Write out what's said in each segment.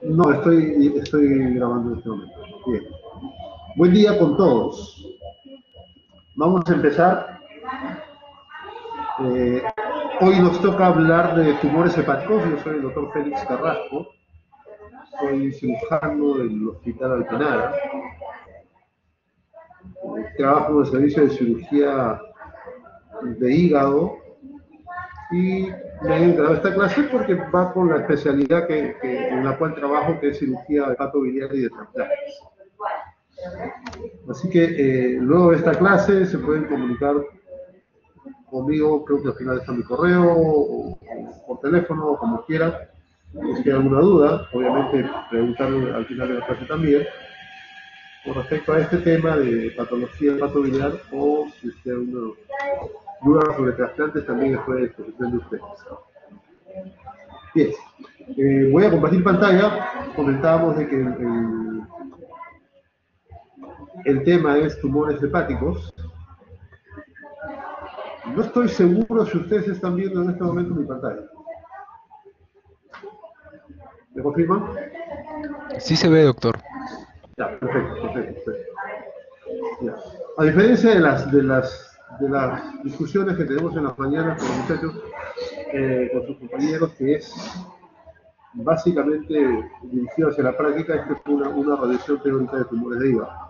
No, estoy grabando en este momento. Bien. Buen día con todos. Vamos a empezar. Eh, Hoy nos toca hablar de tumores hepáticos. Yo soy el doctor Félix Carrasco. Soy cirujano del Hospital Altenara. Trabajo en el servicio de cirugía de hígado y me he entrado a esta clase porque va con la especialidad en la cual trabajo, que es cirugía de hepatobiliar y de trasplantes. Así que luego de esta clase se pueden comunicar conmigo, creo que al final está mi correo, o por teléfono, o como quieran. Si hay alguna duda, obviamente preguntar al final de la clase también, con respecto a este tema de patología hepatobiliar, o si hay alguna duda sobre trasplantes, también estoy a disposición de ustedes. Bien, voy a compartir pantalla. Comentábamos de que el tema es tumores hepáticos. No estoy seguro si ustedes están viendo en este momento mi pantalla. ¿Me confirman? Sí se ve, doctor. Ya, perfecto. Ya. A diferencia de las discusiones que tenemos en las mañanas con los muchachos, con sus compañeros, que es básicamente dirigido hacia la práctica, esta es una radiación teórica de tumores de hígado.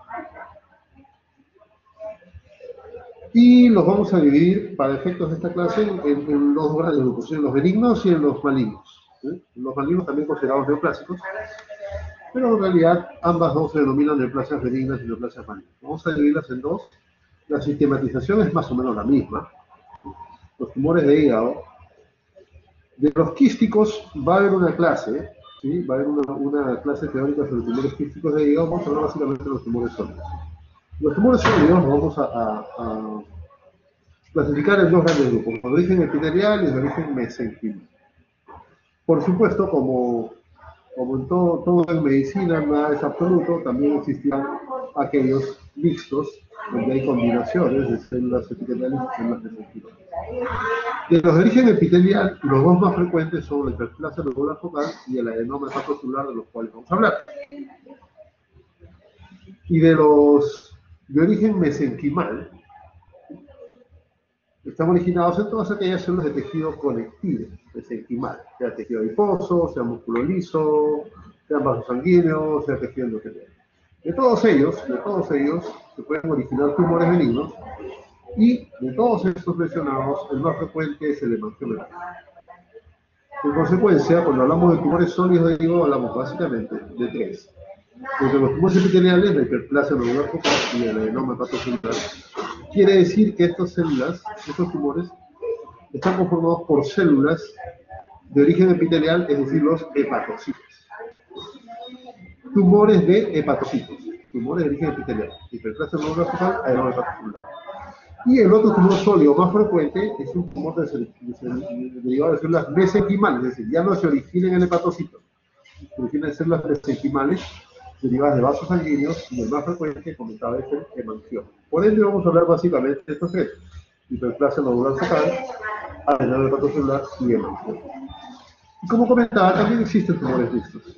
Y los vamos a dividir, para efectos de esta clase, en dos grandes grupos, en los benignos y en los malignos. Los malignos también considerados neoplásicos, pero en realidad ambas dos se denominan neoplasias benignas y neoplasias malignas. Vamos a dividirlas en dos. La sistematización es más o menos la misma. Los tumores de hígado. De los quísticos va a haber una clase, ¿sí? Va a haber una clase teórica sobre tumores quísticos de hígado. Vamos a hablar básicamente de los tumores sólidos. Los tumores sólidos los vamos a clasificar en dos grandes grupos, de origen epitelial y de origen mesenquimal. Por supuesto, como en todo en medicina, nada es absoluto, también existirán aquellos mixtos donde hay combinaciones de células epiteliales y células mesenquimales. De los de origen epitelial, los dos más frecuentes son la hiperplasia lobular focal y el adenoma hepatocelular, de los cuales vamos a hablar. Y de los de origen mesenquimal, están originados en todas aquellas células de tejido conectivo, mesenquimal, sea tejido adiposo, sea músculo liso, sea vasos sanguíneos, sea tejido endotelial. De todos ellos se pueden originar tumores benignos, y de todos estos mencionados, el más frecuente es el hemangioma. En consecuencia, cuando hablamos de tumores sólidos de hígado, hablamos básicamente de tres. Entre los tumores epiteliales, la hiperplasia lobular focal y el adenoma hepatocelular. Quiere decir que estas células, estos tumores, están conformados por células de origen epitelial, es decir, los hepatocitos. Tumores de hepatocitos, tumores de origen epitelial, hiperplasia lobular focal, adenoma hepatocelular. Y el otro tumor sólido más frecuente es un tumor derivado de células mesenquimales, es decir, ya no se origina en el hepatocito, se origina en células mesenquimales derivadas de vasos sanguíneos, y el más frecuente que comentaba es el hemangioma. Por ende vamos a hablar básicamente de estos tres: hiperplasia lobular focal, adenoma hepatocelular y hemangioma. Y como comentaba, también existen tumores mixtos,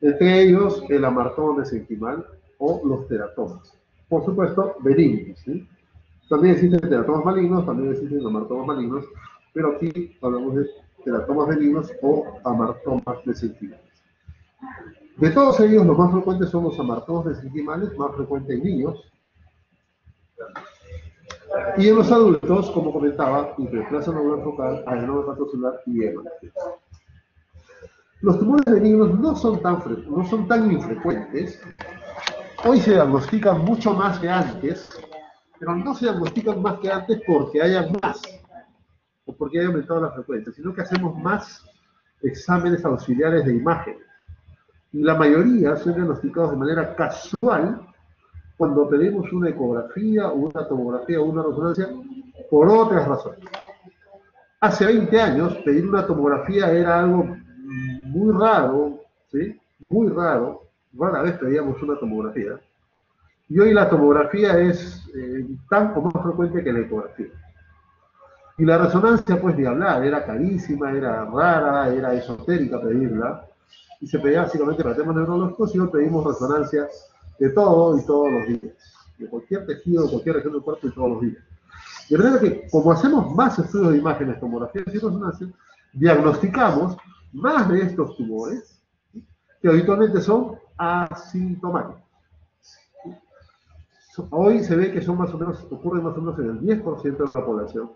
entre ellos el amartoma mesenquimal o los teratomas. Por supuesto, benignos, ¿sí? También existen teratomas malignos, también existen amartomas malignos, pero aquí hablamos de teratomas benignos o amartomas mesenquimales. De todos ellos, los más frecuentes son los amartomas mesenquimales, más frecuentes en niños, y en los adultos, como comentaba, hiperplasia lobular focal, adenoma hepatocelular y hemangioma. Los tumores benignos no son tan infrecuentes. Hoy se diagnostican mucho más que antes, pero no se diagnostican más que antes porque haya más, o porque haya aumentado la frecuencia, sino que hacemos más exámenes auxiliares de imagen. Y la mayoría son diagnosticados de manera casual cuando pedimos una ecografía, o una tomografía, o una resonancia, por otras razones. Hace 20 años, pedir una tomografía era algo muy raro, ¿sí? Muy raro. Rara vez pedíamos una tomografía. Y hoy la tomografía es tan o más frecuente que la ecografía. Y la resonancia, pues, de hablar, era carísima, era rara, era esotérica pedirla. Y se pedía básicamente para temas neurológicos y hoy pedimos resonancia de todo y todos los días, de cualquier tejido, de cualquier región del cuerpo y todos los días. De manera que, como hacemos más estudios de imágenes, tomografías y resonancia, diagnosticamos más de estos tumores, ¿sí?, que habitualmente son asintomáticos. Hoy se ve que son más o menos, ocurren más o menos en el 10% de la población,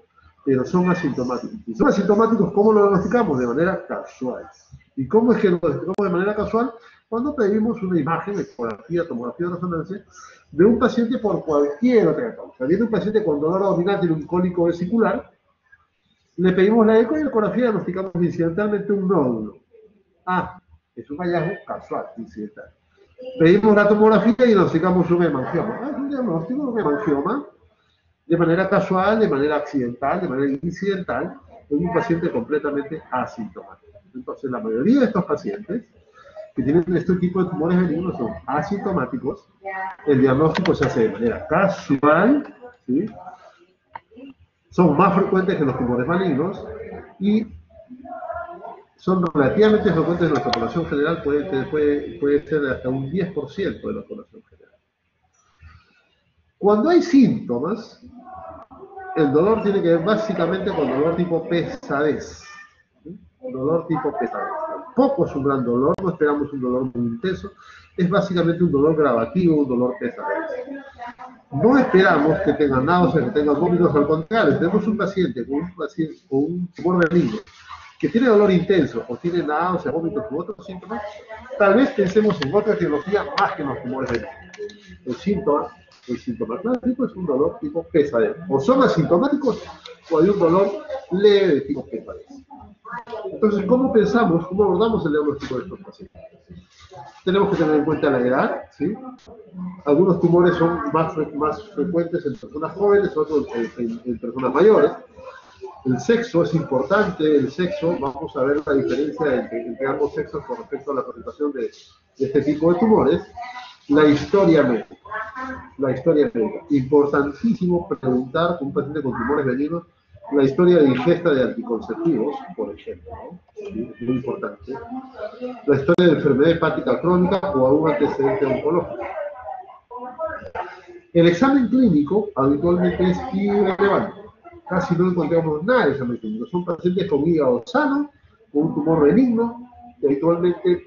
pero son asintomáticos. Y son asintomáticos, ¿cómo lo diagnosticamos? De manera casual. ¿Y cómo es que lo diagnosticamos de manera casual? Cuando pedimos una imagen, ecografía, tomografía de resonancia, de un paciente por cualquier otra causa. Viene un paciente con dolor abdominal, tiene un cólico vesicular, le pedimos la eco y la ecografía, diagnosticamos incidentalmente un nódulo. Ah, es un hallazgo casual, incidental. Pedimos la tomografía y diagnosticamos un hemangioma. Ah, es un diagnóstico de un hemangioma de manera casual, de manera accidental, de manera incidental, en un paciente completamente asintomático. Entonces, la mayoría de estos pacientes que tienen este tipo de tumores benignos son asintomáticos. El diagnóstico se hace de manera casual, ¿sí? Son más frecuentes que los tumores malignos y son relativamente frecuentes en nuestra población general, puede ser hasta un 10% de la población general. Cuando hay síntomas, el dolor tiene que ver básicamente con dolor tipo pesadez. ¿Sí? Dolor tipo pesadez. Tampoco es un gran dolor, no esperamos un dolor muy intenso, es básicamente un dolor gravativo, un dolor pesadez. No esperamos que tengan náuseas, que tengan vómitos, al contrario, tenemos un paciente con un tumor benigno que tiene dolor intenso o tiene náuseas, vómitos u otros síntomas, tal vez pensemos en otra etiología más que en los tumores benignos. El síntoma clásico es un dolor tipo pesadez. O son asintomáticos o hay un dolor leve de tipo pesadez. Entonces, ¿cómo pensamos, cómo abordamos el diagnóstico de estos pacientes? Tenemos que tener en cuenta la edad, ¿sí? Algunos tumores son más frecuentes en personas jóvenes, otros en personas mayores. El sexo es importante, el sexo, vamos a ver la diferencia entre ambos sexos con respecto a la presentación de este tipo de tumores. La historia médica. Importantísimo preguntar con un paciente con tumores benignos la historia de ingesta de anticonceptivos, por ejemplo, ¿no? ¿Sí? Es muy importante. La historia de enfermedad hepática crónica o algún antecedente oncológico. El examen clínico habitualmente es irrelevante. Casi no encontramos nada de examen clínico. Son pacientes con hígado sano, con un tumor benigno, que habitualmente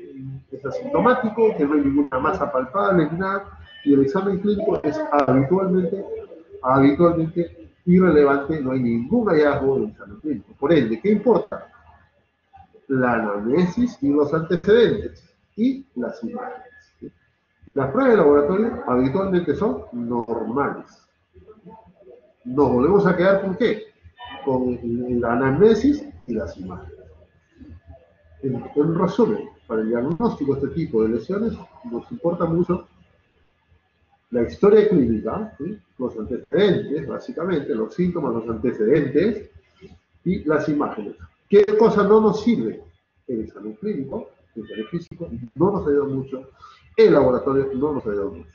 es asintomático, que no hay ninguna masa palpable ni nada, y el examen clínico es habitualmente irrelevante, no hay ningún hallazgo del examen clínico. Por ende, ¿qué importa? La anamnesis y los antecedentes, y las imágenes. ¿Sí? Las pruebas de laboratorio habitualmente son normales. Nos volvemos a quedar con ¿qué? Con la anamnesis y las imágenes. En resumen, para el diagnóstico de este tipo de lesiones nos importa mucho la historia clínica, ¿sí? Los antecedentes, básicamente, los síntomas, los antecedentes y las imágenes. ¿Qué cosa no nos sirve? El examen clínico, el examen físico, no nos ayuda mucho. El laboratorio no nos ayuda mucho.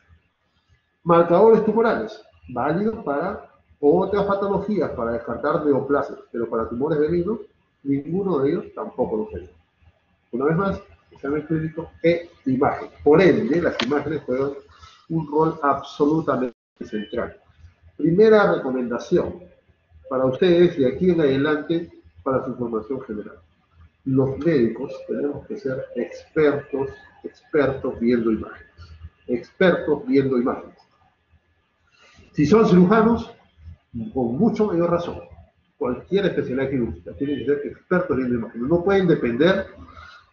Marcadores tumorales, válidos para otras patologías, para descartar neoplasias, pero para tumores benignos, ninguno de ellos tampoco nos ayuda. Una vez más, examen clínico e imagen. Por ende, las imágenes juegan un rol absolutamente central. Primera recomendación para ustedes de aquí en adelante para su formación general. Los médicos tenemos que ser expertos viendo imágenes. Expertos viendo imágenes. Si son cirujanos, con mucho mayor razón. Cualquier especialidad quirúrgica tienen que ser expertos viendo imágenes. No pueden depender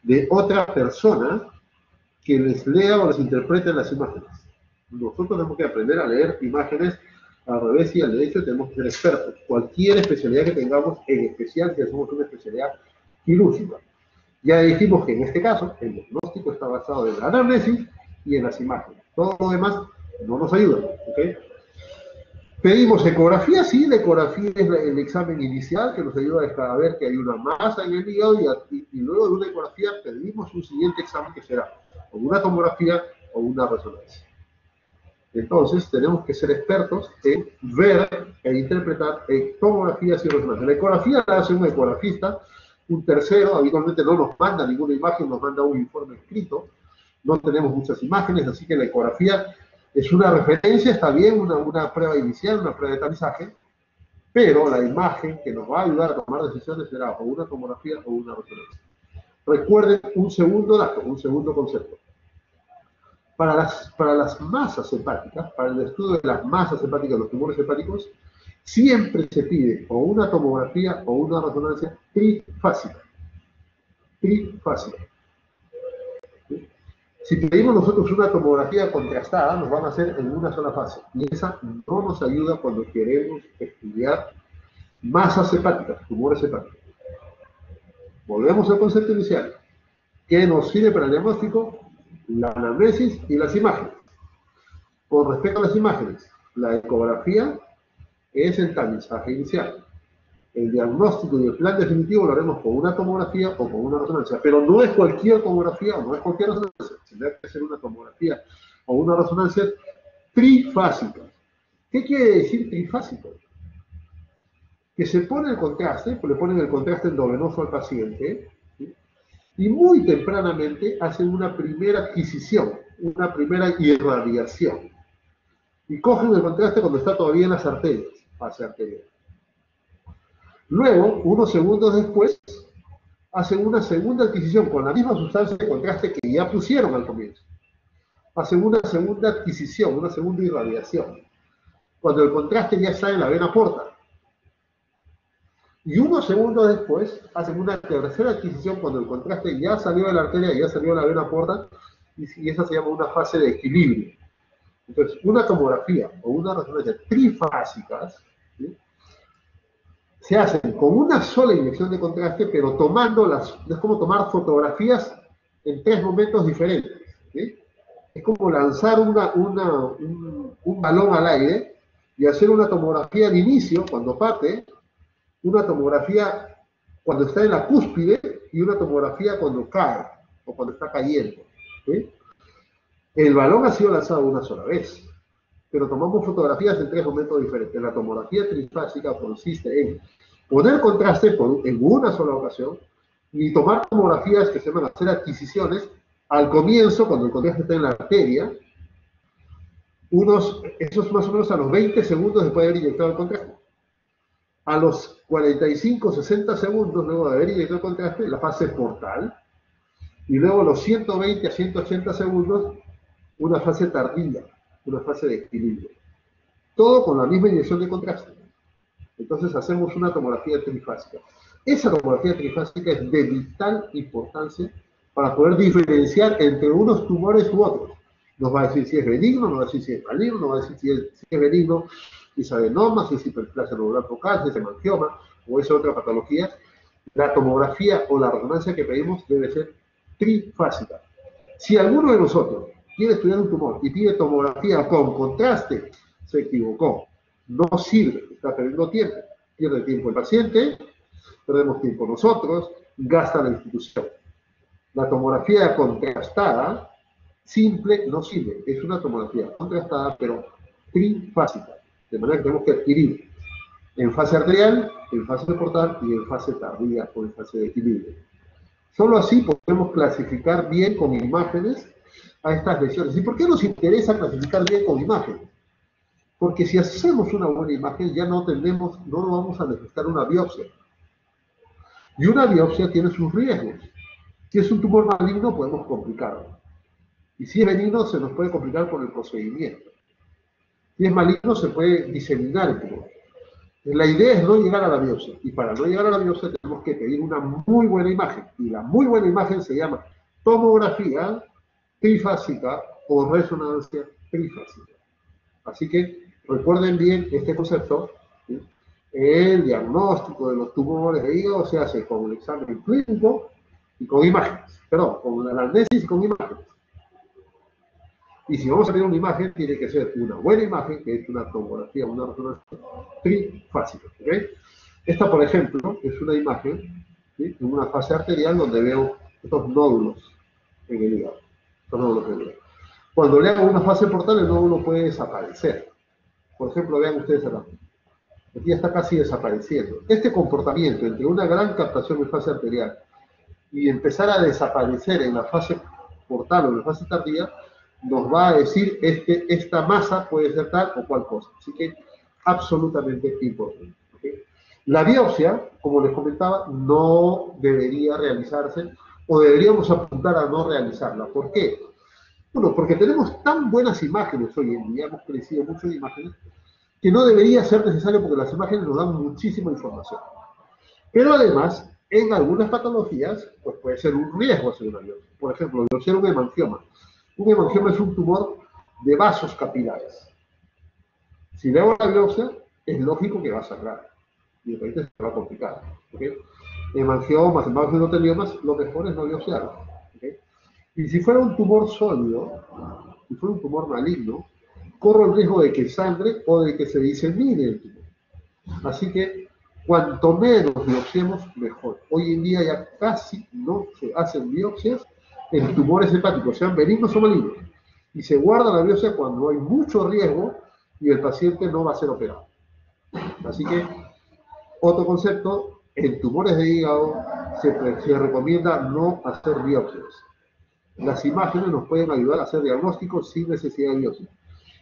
de otra persona que les lea o les interprete las imágenes. Nosotros tenemos que aprender a leer imágenes al revés y al derecho, tenemos que ser expertos. Cualquier especialidad que tengamos, en especial si somos una especialidad quirúrgica. Ya dijimos que en este caso el diagnóstico está basado en la anamnesis y en las imágenes. Todo lo demás no nos ayuda. ¿Okay? Pedimos ecografía, sí, la ecografía es el examen inicial que nos ayuda a ver que hay una masa en el hígado y luego de una ecografía pedimos un siguiente examen que será o una tomografía o una resonancia. Entonces tenemos que ser expertos en ver e interpretar tomografías y resonancias. La ecografía la hace un ecografista Un tercero habitualmente no nos manda ninguna imagen, nos manda un informe escrito. No tenemos muchas imágenes, así que la ecografía es una referencia, está bien, una prueba inicial, una prueba de tamizaje, pero la imagen que nos va a ayudar a tomar decisiones será o una tomografía o una resonancia. Recuerden un segundo dato, un segundo concepto. Para las masas hepáticas, para el estudio de las masas hepáticas, los tumores hepáticos, siempre se pide o una tomografía o una resonancia trifásica. Trifásica. Si pedimos nosotros una tomografía contrastada, nos van a hacer en una sola fase. Y esa no nos ayuda cuando queremos estudiar masas hepáticas, tumores hepáticos. Volvemos al concepto inicial. ¿Qué nos sirve para el diagnóstico? La anamnesis y las imágenes. Con respecto a las imágenes, la ecografía es el tamizaje inicial. El diagnóstico y el plan definitivo lo haremos con una tomografía o con una resonancia, pero no es cualquier tomografía o no es cualquier resonancia, tendrá que ser una tomografía o una resonancia trifásica. ¿Qué quiere decir trifásico? Que se pone el contraste, le ponen el contraste endovenoso al paciente, ¿sí? Y muy tempranamente hacen una primera adquisición, una primera irradiación. Y cogen el contraste cuando está todavía en las arterias, fase arterial. Luego, unos segundos después, hacen una segunda adquisición con la misma sustancia de contraste que ya pusieron al comienzo. Hacen una segunda adquisición, una segunda irradiación, cuando el contraste ya está en la vena porta. Y unos segundos después, hacen una tercera adquisición cuando el contraste ya salió de la arteria, ya salió de la vena porta, y esa se llama una fase de equilibrio. Entonces, una tomografía o una resonancia trifásicas, ¿sí?, se hacen con una sola inyección de contraste, pero es como tomar fotografías en tres momentos diferentes, ¿sí? Es como lanzar un balón al aire y hacer una tomografía de inicio, cuando parte, una tomografía cuando está en la cúspide y una tomografía cuando cae o cuando está cayendo, ¿sí? El balón ha sido lanzado una sola vez, pero tomamos fotografías en tres momentos diferentes. La tomografía trifásica consiste en poner contraste en una sola ocasión y tomar tomografías que se van a hacer adquisiciones al comienzo, cuando el contraste está en la arteria, eso es más o menos a los 20 segundos después de haber inyectado el contraste. A los 45, 60 segundos luego de haber inyectado el contraste, la fase portal, y luego a los 120 a 180 segundos, una fase tardía, una fase de equilibrio. Todo con la misma inyección de contraste. Entonces hacemos una tomografía trifásica. Esa tomografía trifásica es de vital importancia para poder diferenciar entre unos tumores u otros. Nos va a decir si es benigno, nos va a decir si es maligno, nos va a decir si es benigno, si es adenoma, si es hiperplasia nodular focal, si es hemangioma o es otra patología. La tomografía o la resonancia que pedimos debe ser trifásica. Si alguno de nosotros quiere estudiar un tumor y pide tomografía con contraste, se equivocó. No sirve, está perdiendo tiempo. Pierde tiempo el paciente, perdemos tiempo nosotros, gasta la institución. La tomografía contrastada, simple, no sirve. Es una tomografía contrastada, pero trifásica. De manera que tenemos que adquirir en fase arterial, en fase portal y en fase tardía o en fase de equilibrio. Solo así podemos clasificar bien con imágenes a estas lesiones. ¿Y por qué nos interesa clasificar bien con imágenes? Porque si hacemos una buena imagen, ya no vamos a necesitar una biopsia. Y una biopsia tiene sus riesgos. Si es un tumor maligno, podemos complicarlo. Y si es benigno, se nos puede complicar por el procedimiento. Si es maligno, se puede diseminar el tumor. La idea es no llegar a la biopsia. Y para no llegar a la biopsia, tenemos que pedir una muy buena imagen. Y la muy buena imagen se llama tomografía trifásica o resonancia trifásica. Así que recuerden bien este concepto, ¿sí? El diagnóstico de los tumores de hígado se hace con el examen clínico y con imágenes, perdón, con la anamnesis y con imágenes. Y si vamos a ver una imagen, tiene que ser una buena imagen, que es una tomografía, una resonancia trifásica, ¿ok? Esta, por ejemplo, es una imagen, ¿sí?, en una fase arterial donde veo estos nódulos en el hígado. Estos nódulos en el hígado. Cuando le hago una fase portal, el nódulo puede desaparecer. Por ejemplo, vean ustedes acá. aquí ya está casi desapareciendo. Este comportamiento entre una gran captación en fase arterial y empezar a desaparecer en la fase portal o en la fase tardía, nos va a decir esta masa puede ser tal o cual cosa. Así que absolutamente importante. ¿Okay? La biopsia, como les comentaba, no debería realizarse o deberíamos apuntar a no realizarla. ¿Por qué? Bueno, porque tenemos tan buenas imágenes hoy en día, hemos crecido mucho en imágenes, que no debería ser necesario porque las imágenes nos dan muchísima información. Pero además, en algunas patologías, pues puede ser un riesgo hacer una biopsia. Por ejemplo, biopsiar un hemangioma. Un hemangioma es un tumor de vasos capilares. Si le hago la biopsia, es lógico que va a sangrar. Y de repente se va a complicar. ¿Okay? Hemangiomas, endotelioma, lo mejor es no biopsiarlo. ¿Okay? Y si fuera un tumor sólido, si fuera un tumor maligno, corro el riesgo de que sangre o de que se disemine el tumor. Así que cuanto menos biopsiemos, mejor. Hoy en día ya casi no se hacen biopsias en tumores hepáticos, sean benignos o malignos. Y se guarda la biopsia cuando hay mucho riesgo y el paciente no va a ser operado. Así que, otro concepto, en tumores de hígado se recomienda no hacer biopsias. Las imágenes nos pueden ayudar a hacer diagnósticos sin necesidad de biopsia.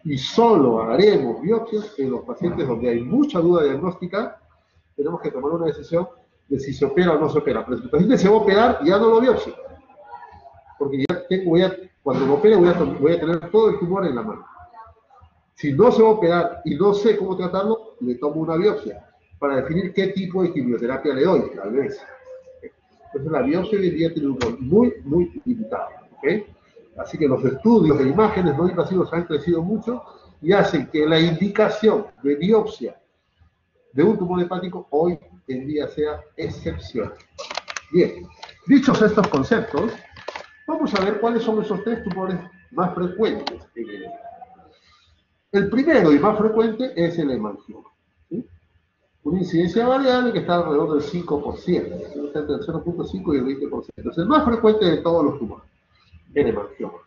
Y solo haremos biopsias en los pacientes donde hay mucha duda diagnóstica. Tenemos que tomar una decisión de si se opera o no se opera. Pero si el paciente se va a operar, ya no lo biopsio. Porque ya cuando me opere voy a tener todo el tumor en la mano. Si no se va a operar y no sé cómo tratarlo, le tomo una biopsia para definir qué tipo de quimioterapia le doy, tal vez. Entonces la biopsia hoy en día tiene un rol muy, muy limitado. ¿Okay? Así que los estudios de imágenes no invasivos han crecido mucho y hacen que la indicación de biopsia de un tumor hepático hoy en día sea excepcional. Bien, dichos estos conceptos, vamos a ver cuáles son esos tres tumores más frecuentes en el hígado. El primero y más frecuente es el hemangioma. ¿Sí? Una incidencia variable que está alrededor del 5%, está entre el 0.5 y el 20%. Es el más frecuente de todos los tumores, el hemangioma.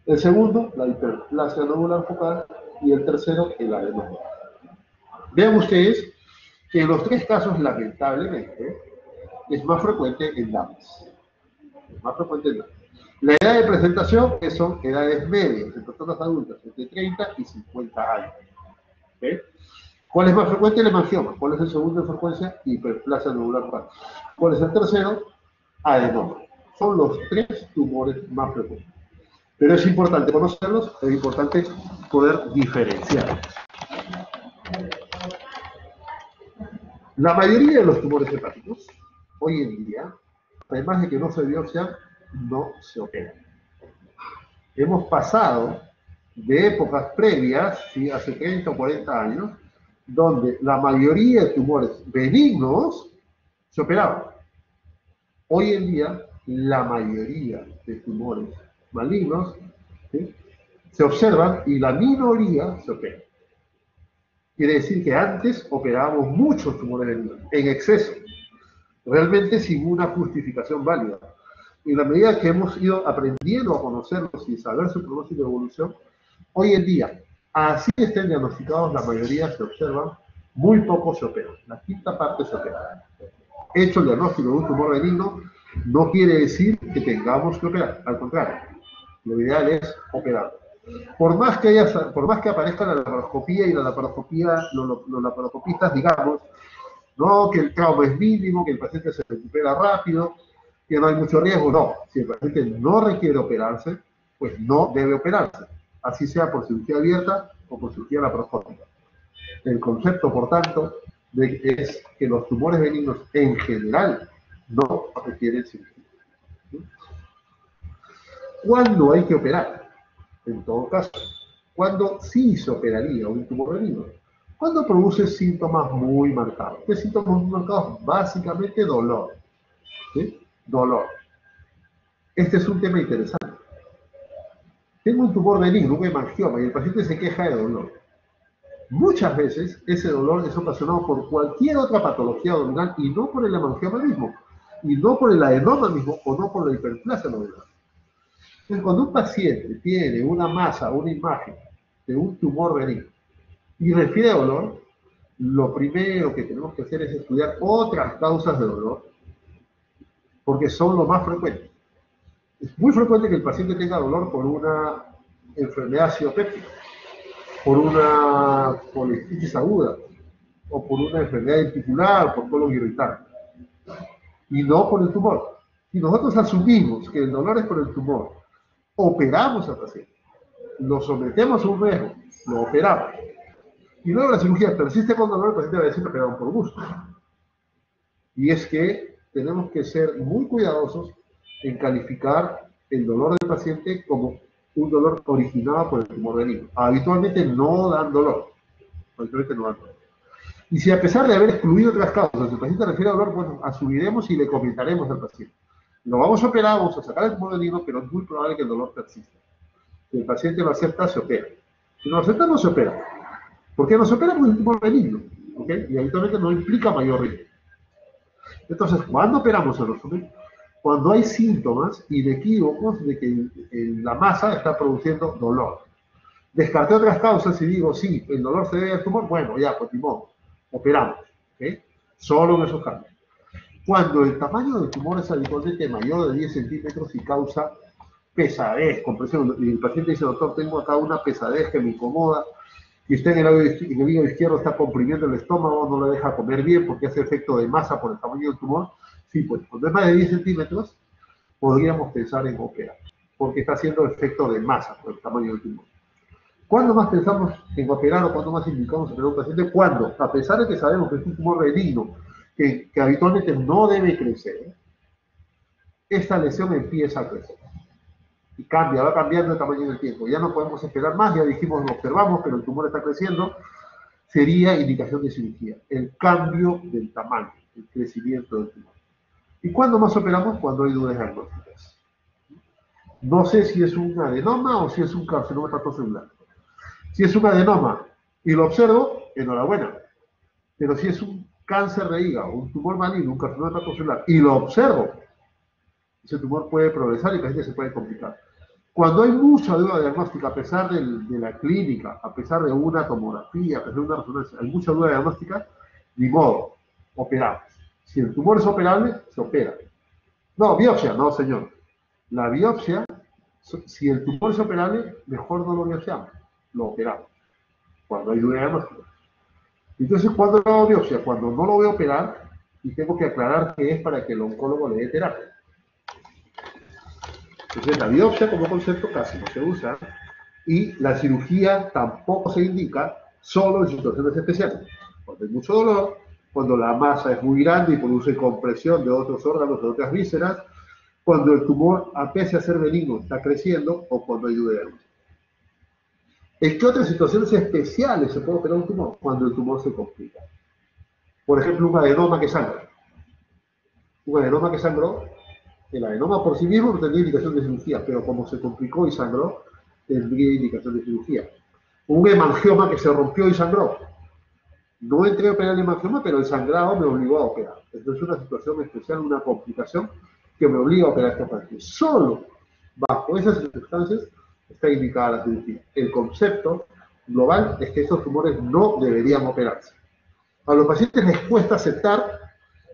El segundo, la hiperplasia nodular focal, y el tercero, el adenoma. Vean ustedes que en los tres casos, lamentablemente, es más frecuente en damas. Es más frecuente en damas. La edad de presentación son edades medias, en personas adultas, entre 30 y 50 años. ¿Okay? ¿Cuál es más frecuente? El hemangioma. ¿Cuál es el segundo en frecuencia? Hiperplasia nodular focal. ¿Cuál es el tercero? Adenoma. Son los tres tumores más frecuentes. Pero es importante conocerlos, es importante poder diferenciarlos. La mayoría de los tumores hepáticos, hoy en día, además de que no se biopsian, no se operan. Hemos pasado de épocas previas, ¿sí? Hace 30 o 40 años, donde la mayoría de tumores benignos se operaban. Hoy en día, la mayoría de tumores malignos, ¿sí?, se observan y la minoría se opera. Quiere decir que antes operábamos muchos tumores benignos, en exceso, realmente sin una justificación válida. Y en la medida que hemos ido aprendiendo a conocerlos y saber su pronóstico de evolución, hoy en día, así estén diagnosticados, la mayoría se observan, muy pocos se operan, la quinta parte se opera. Hecho el diagnóstico de un tumor benigno, no quiere decir que tengamos que operar, al contrario, lo ideal es operar. Por más que aparezca la laparoscopía y la laparoscopía, los laparoscopistas, digamos, no, que el trauma es mínimo, que el paciente se recupera rápido, que no hay mucho riesgo, no. Si el paciente no requiere operarse, pues no debe operarse, así sea por cirugía abierta o por cirugía laparoscópica. El concepto, por tanto, es que los tumores benignos en general no requieren cirugía. ¿Cuándo hay que operar? En todo caso, ¿cuándo sí se operaría un tumor benigno? Cuando produce síntomas muy marcados. ¿Qué síntomas muy marcados? Básicamente dolor. ¿Sí? Dolor. Este es un tema interesante. Tengo un tumor benigno, un hemangioma, y el paciente se queja de dolor. Muchas veces ese dolor es ocasionado por cualquier otra patología abdominal y no por el hemangioma mismo, y no por el adenoma mismo, o no por la hiperplasia nodular. Entonces, cuando un paciente tiene una masa, una imagen de un tumor benigno y refiere dolor, lo primero que tenemos que hacer es estudiar otras causas de dolor, porque son lo más frecuente. Es muy frecuente que el paciente tenga dolor por una enfermedad ciopéptica, por una polistitis aguda, o por una enfermedad articular, por colon irritable, y no por el tumor. Si nosotros asumimos que el dolor es por el tumor, operamos al paciente, lo sometemos a un riesgo, lo operamos, y luego la cirugía persiste con dolor, el paciente va a decir que operaron por gusto. Y es que tenemos que ser muy cuidadosos en calificar el dolor del paciente como un dolor originado por el tumor benigno. Habitualmente no dan dolor. Habitualmente no dan dolor. Y si a pesar de haber excluido otras causas, el paciente refiere a dolor, bueno, asumiremos y le comentaremos al paciente. Lo vamos a operar, vamos a sacar el tumor benigno, pero es muy probable que el dolor persista. Si el paciente lo acepta, se opera. Si no lo acepta, no se opera. ¿Por qué no se opera? Porque es un tumor benigno. ¿Okay? Y habitualmente no implica mayor riesgo. Entonces, ¿cuándo operamos en resumen? Cuando hay síntomas inequívocos de que la masa está produciendo dolor. Descarté otras causas y digo, sí, el dolor se debe al tumor, bueno, ya, pues ni modo, operamos. ¿Okay? Solo en esos casos. Cuando el tamaño del tumor es habitualmente mayor de 10 centímetros y causa pesadez, compresión, y el paciente dice, doctor, tengo acá una pesadez que me incomoda, y usted en el hígado izquierdo está comprimiendo el estómago, no lo deja comer bien porque hace efecto de masa por el tamaño del tumor, sí, pues cuando es más de 10 centímetros, podríamos pensar en operar, porque está haciendo efecto de masa por el tamaño del tumor. ¿Cuándo más pensamos en operar o cuándo más indicamos operar a un paciente? Cuando, a pesar de que sabemos que es un tumor benigno, que habitualmente no debe crecer, esta lesión empieza a crecer. Y cambia, va cambiando el tamaño del tiempo. Ya no podemos esperar más, ya dijimos, lo observamos, pero el tumor está creciendo, sería indicación de cirugía. El cambio del tamaño, el crecimiento del tumor. ¿Y cuándo más operamos? Cuando hay dudas diagnósticas. No sé si es un adenoma o si es un carcinoma hepatocelular. Si es un adenoma y lo observo, enhorabuena. Pero si es un cáncer de hígado, un tumor maligno, un carcinoma hepatocelular, y lo observo, ese tumor puede progresar y la gente se puede complicar. Cuando hay mucha duda diagnóstica, a pesar de la clínica, a pesar de una tomografía, a pesar de una resonancia, hay mucha duda diagnóstica, ni modo, operamos. Si el tumor es operable, se opera. No, biopsia, no señor. La biopsia, si el tumor es operable, mejor no lo biopsiamos, lo operamos. Cuando hay duda diagnóstica. Entonces, ¿cuándo lo hago biopsia? Cuando no lo voy a operar y tengo que aclarar que es para que el oncólogo le dé terapia. Entonces, la biopsia como concepto casi no se usa y la cirugía tampoco se indica solo en situaciones especiales. Cuando hay mucho dolor, cuando la masa es muy grande y produce compresión de otros órganos, de otras vísceras, cuando el tumor, a pesar de ser benigno, está creciendo o cuando hay duda de luz. ¿En qué otras situaciones especiales se puede operar un tumor? Cuando el tumor se complica. Por ejemplo, un adenoma que sangra. Un adenoma que sangró, el adenoma por sí mismo no tendría indicación de cirugía, pero como se complicó y sangró, tendría indicación de cirugía. Un hemangioma que se rompió y sangró. No entré a operar el hemangioma, pero el sangrado me obligó a operar. Entonces es una situación especial, una complicación que me obliga a operar esta parte. Solo bajo esas circunstancias está indicada la cirugía. El concepto global es que estos tumores no deberían operarse. A los pacientes les cuesta aceptar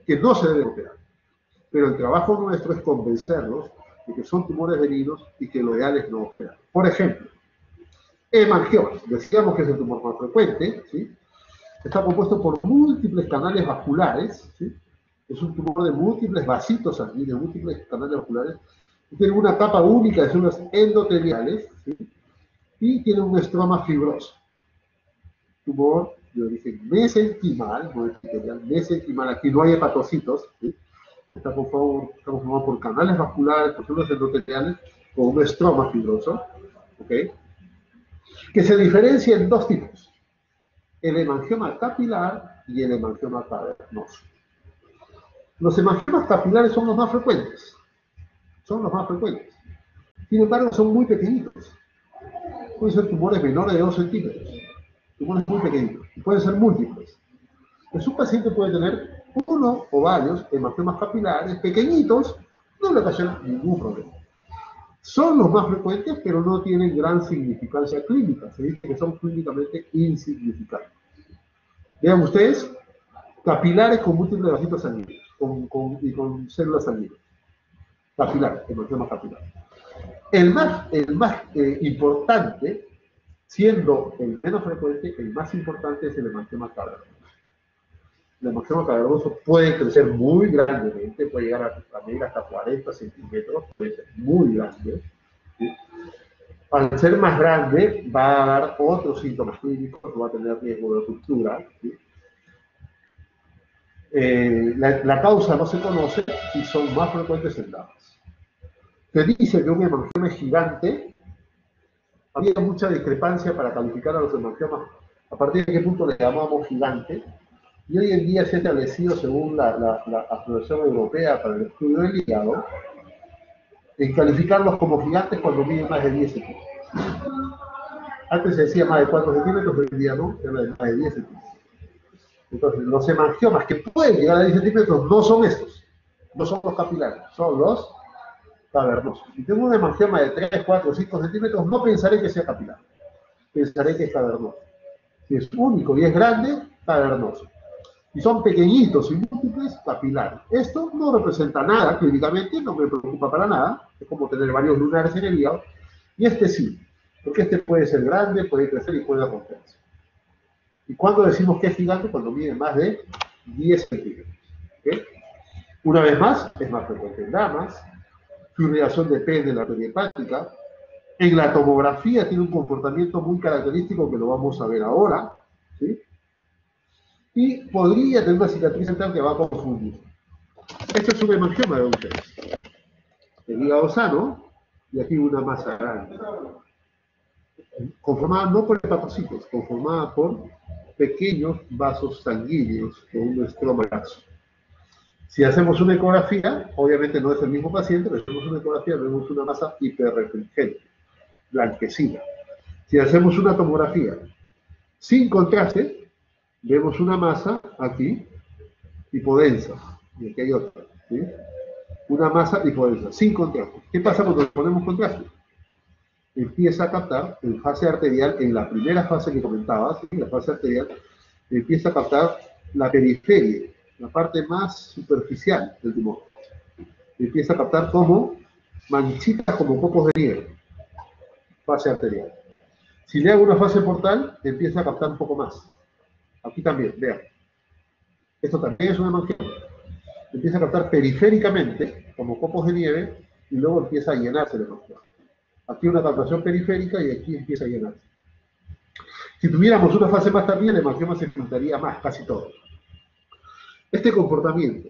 que no se deben operar, pero el trabajo nuestro es convencerlos de que son tumores benignos y que lo ideal es no operar. Por ejemplo, hemangiomas, decíamos que es el tumor más frecuente, ¿sí? Está compuesto por múltiples canales vasculares, ¿sí? Es un tumor de múltiples vasitos sanguíneos, múltiples canales vasculares, y tiene una capa única de células endoteliales, ¿sí? Y tiene un estroma fibroso. Tumor de origen mesenquimal, no epitelial, mesenquimal, aquí no hay hepatocitos, ¿sí? Está conformado por canales vasculares, por células endoteliales, con un estroma fibroso, ¿ok? Que se diferencia en dos tipos: el hemangioma capilar y el hemangioma cavernoso. Los hemangiomas capilares son los más frecuentes. Son los más frecuentes. Sin embargo, son muy pequeñitos. Pueden ser tumores menores de 2 centímetros. Tumores muy pequeñitos. Y pueden ser múltiples. Pues un paciente puede tener uno o varios hemangiomas capilares pequeñitos, no le ocasiona ningún problema. Son los más frecuentes, pero no tienen gran significancia clínica. Se dice que son clínicamente insignificantes. Vean ustedes, capilares con múltiples vasitos sanguíneos y con células sanguíneas. Capilar, hemangioma capilar. El más importante, siendo el menos frecuente, el más importante es el hemangioma cavernoso. El hemangioma cavernoso puede crecer muy grandemente, puede llegar a medir hasta 40 centímetros, puede ser muy grande. ¿Sí? Al ser más grande, va a dar otros síntomas clínicos, va a tener riesgo de ruptura. ¿Sí? La causa no se conoce y son más frecuentes en damas. Se dice que un hemangioma es gigante. Había mucha discrepancia para calificar a los hemangiomas a partir de qué punto le llamamos gigante. Y hoy en día se ha establecido, según la Asociación Europea para el Estudio del Hígado, en calificarlos como gigantes cuando miden más de 10 centímetros. Antes se decía más de 4 centímetros, hoy en día no, era de más de 10 centímetros. Entonces, los hemangiomas que pueden llegar a 10 centímetros no son estos, no son los capilares, son los cavernosos. Si tengo un hemangioma de 3, 4, 5 centímetros, no pensaré que sea capilar, pensaré que es cavernoso. Si es único y es grande, cavernoso. Y son pequeñitos y múltiples, capilares. Esto no representa nada clínicamente, no me preocupa para nada, es como tener varios lunares en el hígado, y este sí, porque este puede ser grande, puede crecer y puede romperse. ¿Y cuándo decimos que es gigante? Cuando mide más de 10 centímetros. ¿Okay? Una vez más, es más frecuente en damas, su irrigación depende de la arteria hepática, en la tomografía tiene un comportamiento muy característico que lo vamos a ver ahora, ¿sí? Y podría tener una cicatriz central que va a confundir. Este es un hemangioma de ustedes. El hígado sano, y aquí una masa grande. Conformada no por hepatocitos, conformada por pequeños vasos sanguíneos con un estroma graso. Si hacemos una ecografía, obviamente no es el mismo paciente, pero si hacemos una ecografía vemos una masa hiperrefringente, blanquecina. Si hacemos una tomografía sin contraste, vemos una masa aquí hipodensa, y aquí hay otra, ¿sí? Una masa hipodensa, sin contraste. ¿Qué pasa cuando le ponemos contraste? Empieza a captar en fase arterial, en la primera fase que comentaba, ¿sí? La fase arterial, empieza a captar la periferia, la parte más superficial del tumor. Empieza a captar como manchitas, como copos de nieve, fase arterial. Si le hago una fase portal, empieza a captar un poco más. Aquí también, vean. Esto también es una hemangioma. Empieza a captar periféricamente, como copos de nieve, y luego empieza a llenarse de hemangioma. Aquí una captación periférica y aquí empieza a llenarse. Si tuviéramos una fase más tardía, el hemangioma se filtraría más, casi todo. Este comportamiento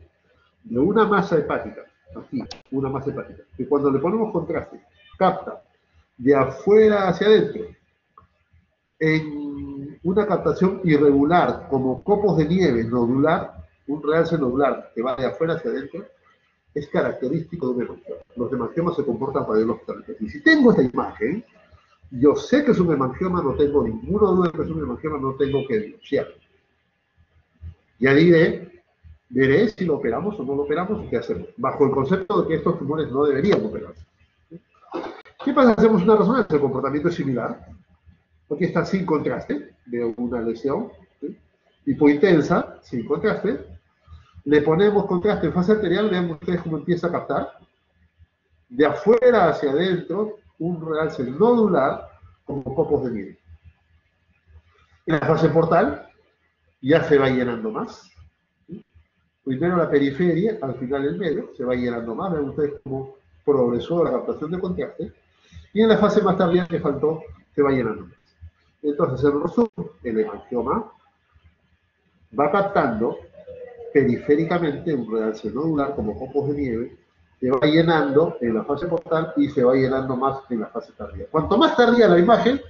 de una masa hepática, aquí, una masa hepática, que cuando le ponemos contraste, capta de afuera hacia adentro, en una captación irregular, como copos de nieve nodular, un realce nodular que va de afuera hacia adentro, es característico de un hemangioma. Los hemangiomas se comportan radiológicamente. Y si tengo esta imagen, yo sé que es un hemangioma, no tengo ninguna duda de que es un hemangioma, no tengo que biopsiar. Ya veré si lo operamos o no lo operamos y qué hacemos. Bajo el concepto de que estos tumores no deberían operarse. ¿Qué pasa si hacemos una resonancia? El comportamiento es similar. Aquí está sin contraste, veo una lesión, ¿sí? Hipointensa, sin contraste. Le ponemos contraste en fase arterial, vean ustedes cómo empieza a captar. De afuera hacia adentro, un realce nodular como copos de nieve. En la fase portal, ya se va llenando más. ¿Sí? Primero la periferia, al final el medio, se va llenando más. Vean ustedes cómo progresó la captación de contraste. Y en la fase más tardía que faltó, se va llenando más. Entonces, en resumen, el hemangioma va captando periféricamente un realce nodular como copos de nieve, se va llenando en la fase portal y se va llenando más en la fase tardía. Cuanto más tardía la imagen,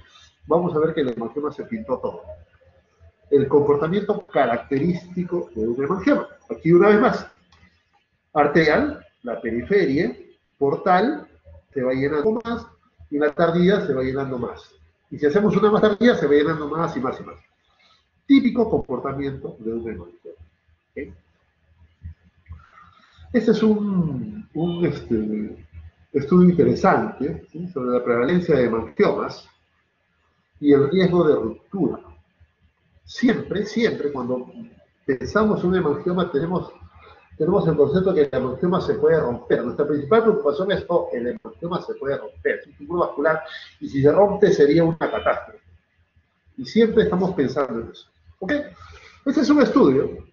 vamos a ver que el hemangioma se pintó todo. El comportamiento característico de un hemangioma. Aquí una vez más. Arterial, la periferia, portal, se va llenando más, y la tardía se va llenando más. Y si hacemos una más tardía, se va llenando más y más y más. Típico comportamiento de un hemangioma. ¿Okay? Este es un estudio interesante, ¿sí? Sobre la prevalencia de hemangiomas y el riesgo de ruptura. Siempre cuando pensamos en un hemangioma tenemos el concepto de que el hemangioma se puede romper. Nuestra principal preocupación es, oh, el hemangioma se puede romper, es un tumor vascular, y si se rompe sería una catástrofe. Y siempre estamos pensando en eso. ¿Ok? Este es un estudio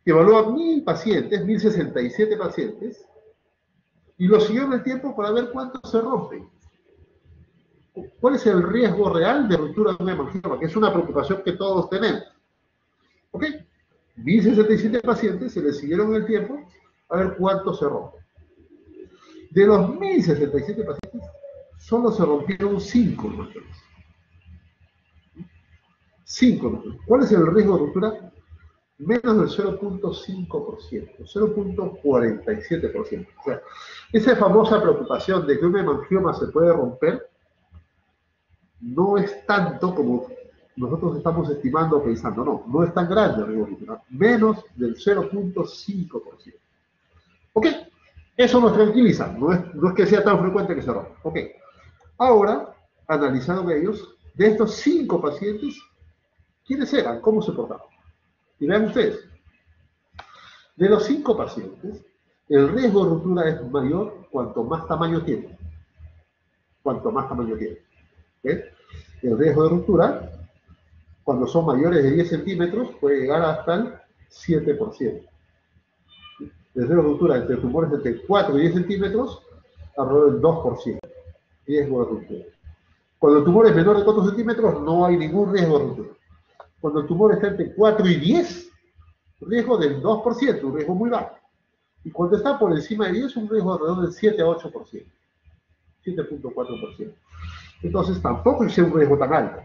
que evalúa 1000 pacientes, 1067 pacientes, y los siguió en el tiempo para ver cuántos se rompen. ¿Cuál es el riesgo real de ruptura de un hemangioma? Que es una preocupación que todos tenemos. ¿Ok? 1067 pacientes se les siguieron en el tiempo a ver cuántos se rompen. De los 1067 pacientes, solo se rompieron 5 hemangioma. 5. ¿Cuál es el riesgo de ruptura? Menos del 0.5%, 0.47%. O sea, esa famosa preocupación de que un hemangioma se puede romper no es tanto como nosotros estamos estimando o pensando. No es tan grande el riesgo de ruptura. Menos del 0.5%. ¿Ok? Eso nos tranquiliza. No es que sea tan frecuente que se rompa. ¿Ok? Ahora, analizaron ellos, de estos 5 pacientes, ¿quiénes eran? ¿Cómo se portaban? Y vean ustedes, de los 5 pacientes, el riesgo de ruptura es mayor cuanto más tamaño tiene. Cuanto más tamaño tiene. ¿Ves? El riesgo de ruptura, cuando son mayores de 10 centímetros, puede llegar hasta el 7%. El riesgo de ruptura entre tumores entre 4 y 10 centímetros, alrededor del 2%. Riesgo de ruptura. Cuando el tumor es menor de 4 centímetros, no hay ningún riesgo de ruptura. Cuando el tumor está entre 4 y 10, riesgo del 2%, un riesgo muy bajo. Y cuando está por encima de 10, un riesgo alrededor del 7 a 8%, 7.4%. Entonces tampoco es un riesgo tan alto.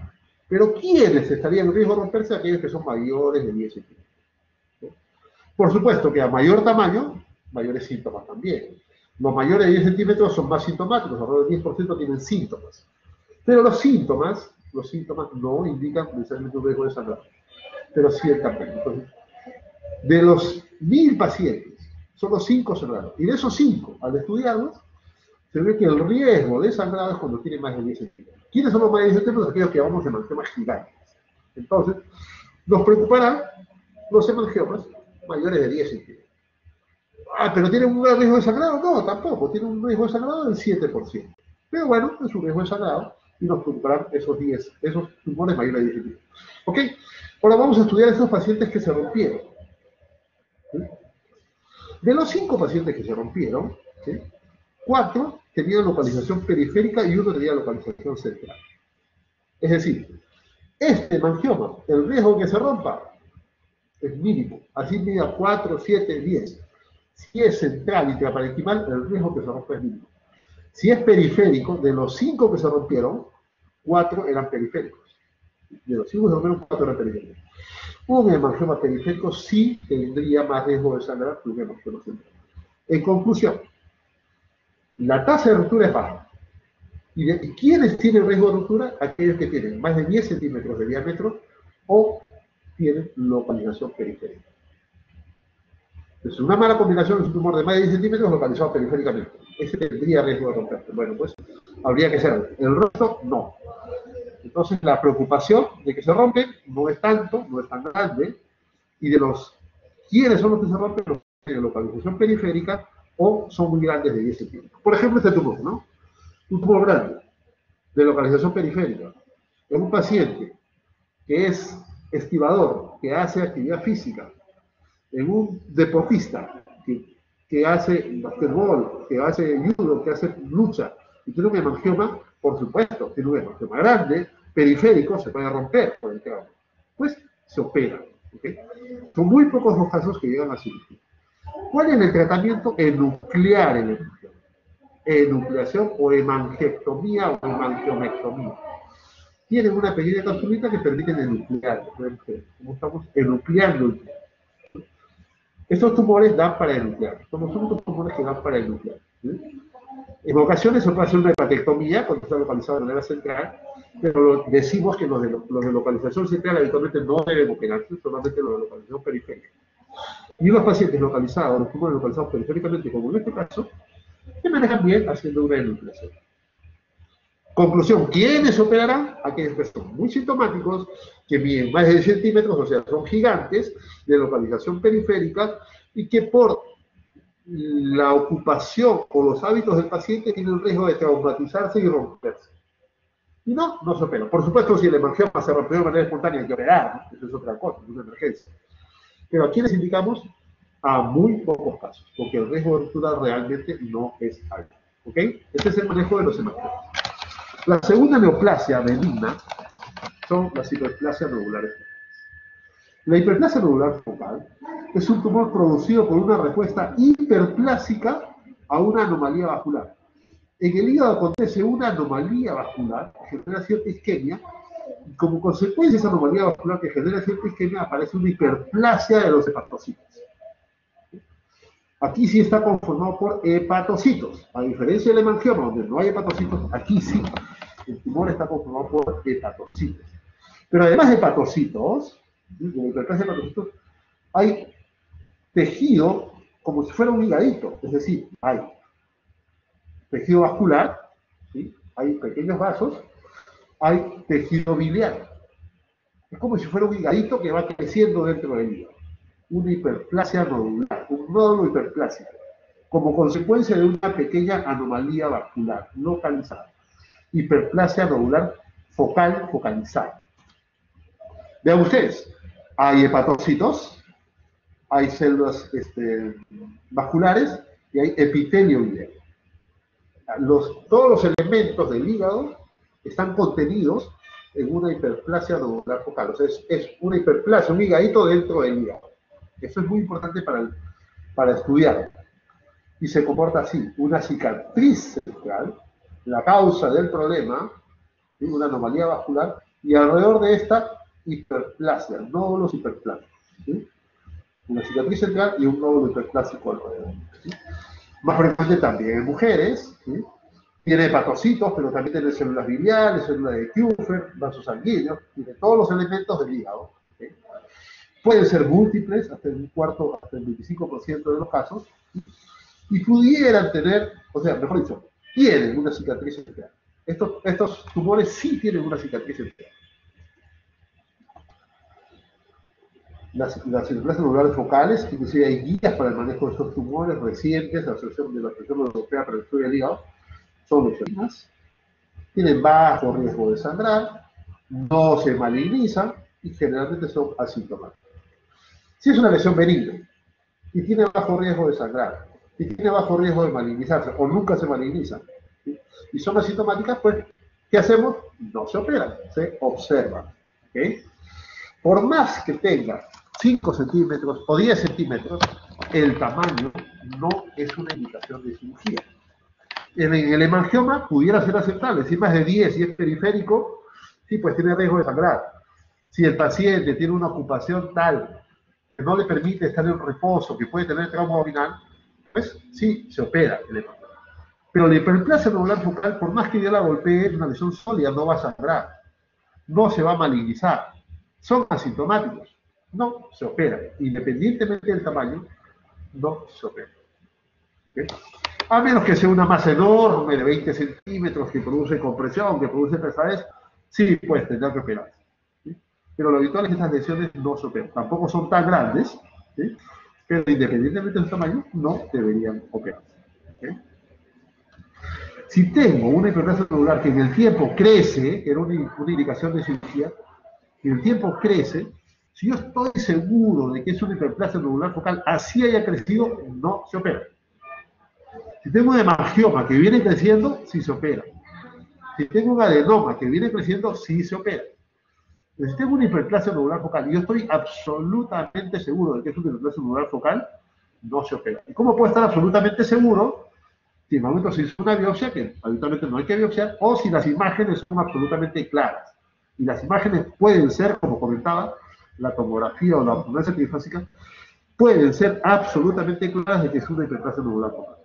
Pero ¿quiénes estarían en riesgo de romperse? Aquellos que son mayores de 10 centímetros. ¿Sí? Por supuesto que a mayor tamaño, mayores síntomas también. Los mayores de 10 centímetros son más sintomáticos, alrededor del 10% tienen síntomas. Pero los síntomas no indican necesariamente un riesgo de sangrado, pero sí el tamaño. Entonces, de los 1000 pacientes, solo 5 sangraron. Y de esos 5, al estudiarlos, se ve que el riesgo de sangrado es cuando tiene más de 10 centímetros. ¿Quiénes son los más de 10 centímetros? Aquellos que llamamos hemangiomas gigantes. Entonces, nos preocuparán los hemangiomas mayores de 10 centímetros. Ah, ¿pero tienen un riesgo de sangrado? No, tampoco. Tienen un riesgo de sangrado del 7%. Pero bueno, es un riesgo de sangrado y nos preocuparán esos tumores mayores de 10 centímetros. ¿Ok? Ahora vamos a estudiar esos pacientes que se rompieron. ¿Sí? De los 5 pacientes que se rompieron, ¿sí?, 4 tenían localización periférica y 1 tenía localización central. Es decir, este hemangioma, el riesgo de que se rompa es mínimo. Así mida 4, 7, 10. Si es central y intraparenquimal, el riesgo que se rompa es mínimo. Si es periférico, de los 5 que se rompieron, 4 eran periféricos. De los 5 que se rompieron, 4 eran periféricos. Un hemangioma periférico sí tendría más riesgo de sangrar que un hemangioma central. En conclusión, la tasa de ruptura es baja. ¿Y quiénes tienen riesgo de ruptura? Aquellos que tienen más de 10 centímetros de diámetro o tienen localización periférica. Entonces, una mala combinación es un tumor de más de 10 centímetros localizado periféricamente. Ese tendría riesgo de romperse. Bueno, pues habría que hacerlo. El resto, no. Entonces, la preocupación de que se rompen no es tanto, no es tan grande. Y de los, ¿quiénes son los que se rompen? Los que tienen localización periférica o son muy grandes de 10 centímetros. Por ejemplo, este tumor, ¿no? Un tumor grande, de localización periférica, en un paciente que es estibador, que hace actividad física, en un deportista que hace basquetbol, que hace judo, que hace lucha, y tiene un hemangioma, por supuesto, tiene un hemangioma grande, periférico, se puede romper por el trauma. Pues se opera. ¿Okay? Son muy pocos los casos que llegan a cirugía. ¿Cuál es el tratamiento? Enuclear el hemangioma. Enucleación o hemangiectomía o hemangiomectomía. Tienen una pequeña capsulita que permite enuclear. Como estamos enucleando el tumor. Estos tumores dan para enuclear. Son los únicos tumores que dan para enuclear. ¿Sí? En ocasiones se puede hacer una hepatectomía cuando está localizado de manera central, pero decimos que los de localización central habitualmente no deben operarse, solamente los de localización periférica. Y los pacientes localizados, los tumores localizados periféricamente, como en este caso, se manejan bien haciendo una enucleación. Conclusión, ¿quiénes operarán? Aquellos que son muy sintomáticos, que miden más de 10 centímetros, o sea, son gigantes, de localización periférica, y que por la ocupación o los hábitos del paciente tienen riesgo de traumatizarse y romperse. Y no, no se opera. Por supuesto, si el hemangioma se rompió de manera espontánea, hay que operar, ¿no? Eso es otra cosa, es una emergencia. Pero aquí les indicamos a muy pocos casos, porque el riesgo de ruptura realmente no es alto. ¿Ok? Este es el manejo de los hemangiomas. La segunda neoplasia benigna son las hiperplasias nodulares focales. La hiperplasia nodular focal es un tumor producido por una respuesta hiperplásica a una anomalía vascular. En el hígado acontece una anomalía vascular que genera cierta isquemia, y como consecuencia de esa anomalía vascular que genera cierta isquemia aparece una hiperplasia de los hepatocitos. Aquí sí está conformado por hepatocitos. A diferencia del hemangioma, donde no hay hepatocitos, aquí sí el tumor está conformado por hepatocitos. Pero además de hepatocitos, de la hiperplasia de hepatocitos, hay tejido como si fuera un higadito, es decir, hay tejido vascular, ¿sí? Hay pequeños vasos, hay tejido biliar. Es como si fuera un higadito que va creciendo dentro del hígado. Una hiperplasia nodular, un nódulo hiperplásico, como consecuencia de una pequeña anomalía vascular localizada. Hiperplasia nodular focal focalizada. Vean ustedes, hay hepatocitos, hay células vasculares y hay epitelio biliar. Todos los elementos del hígado están contenidos en una hiperplasia nodular focal. O sea, es una hiperplasia, un higadito dentro del hígado. Eso es muy importante para estudiar. Y se comporta así: una cicatriz central, la causa del problema, ¿sí? Una anomalía vascular, y alrededor de esta hiperplasia, nódulos hiperplásicos. ¿Sí? Una cicatriz central y un nódulo hiperplásico alrededor. ¿Sí? Más frecuente también en mujeres, ¿sí? Tiene hepatocitos, pero también tiene células biliares, células de Kupffer, vasos sanguíneos, tiene todos los elementos del hígado. ¿Sí? Pueden ser múltiples, hasta el 25% de los casos, y pudieran tener, o sea, mejor dicho, tienen una cicatriz central. Estos tumores sí tienen una cicatriz central. Las hiperplasias nodulares focales, inclusive hay guías para el manejo de estos tumores recientes, la Asociación Europea para el Estudio del Hígado, son benignas, tienen bajo riesgo de sangrar, no se malignizan y generalmente son asintomáticas. Si es una lesión benigna y tiene bajo riesgo de sangrar, y tiene bajo riesgo de malignizarse, o nunca se malignizan, ¿sí? Y son asintomáticas, pues, ¿qué hacemos? No se operan, se observan. ¿Okay? Por más que tenga 5 centímetros o 10 centímetros, el tamaño no es una indicación de cirugía. En el hemangioma pudiera ser aceptable. Si es más de 10 y es periférico, sí, pues tiene riesgo de sangrar. Si el paciente tiene una ocupación tal que no le permite estar en reposo, que puede tener trauma abdominal, pues sí, se opera el hemangioma. Pero la hiperplasia nodular focal, por más que yo la golpee, es una lesión sólida, no va a sangrar, no se va a malignizar. Son asintomáticos, no se operan. Independientemente del tamaño, no se operan. ¿Okay? A menos que sea una masa enorme de 20 centímetros que produce compresión, que produce pesadez, sí, pues tendrá que operarse. ¿Sí? Pero lo habitual es que estas lesiones no se operan. Tampoco son tan grandes, ¿sí? Pero independientemente del tamaño, no deberían operarse. ¿Okay? Si tengo una hiperplasia nodular que en el tiempo crece, que era una indicación de cirugía, que en el tiempo crece, si yo estoy seguro de que es una hiperplasia nodular focal, así haya crecido, no se opera. Si tengo un hemangioma que viene creciendo, sí se opera. Si tengo un adenoma que viene creciendo, sí se opera. Pero si tengo una hiperplasia nodular focal y yo estoy absolutamente seguro de que es una hiperplasia nodular focal, no se opera. ¿Y cómo puedo estar absolutamente seguro? Si en el momento se hizo una biopsia, que habitualmente no hay que biopsiar, o si las imágenes son absolutamente claras. Y las imágenes pueden ser, como comentaba, la tomografía o la resonancia trifásica, pueden ser absolutamente claras de que es una hiperplasia nodular focal.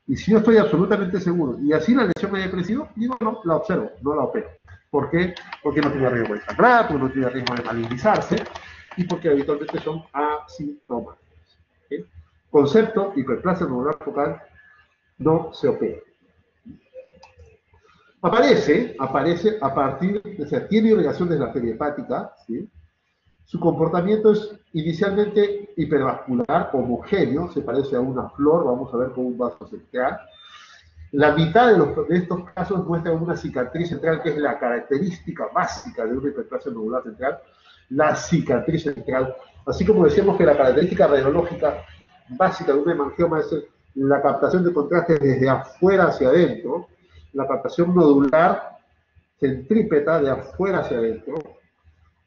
Y si yo estoy absolutamente seguro, y así la lesión haya crecido, digo, no, la observo, no la opero. ¿Por qué? Porque no tiene riesgo de sangrar, porque no tiene riesgo de malignizarse, y porque habitualmente son asintomáticos. ¿Okay? Concepto, hiperplasia nodular focal, no se opera. Aparece a partir, o sea, tiene irrigación de la arteria hepática, ¿sí? Su comportamiento es inicialmente hipervascular, homogéneo, se parece a una flor, vamos a ver con un vaso central. La mitad de estos casos muestran una cicatriz central, que es la característica básica de una hiperplasia nodular central, la cicatriz central. Así como decíamos que la característica radiológica básica de un hemangioma es la captación de contraste desde afuera hacia adentro, la captación nodular centrípeta de afuera hacia adentro.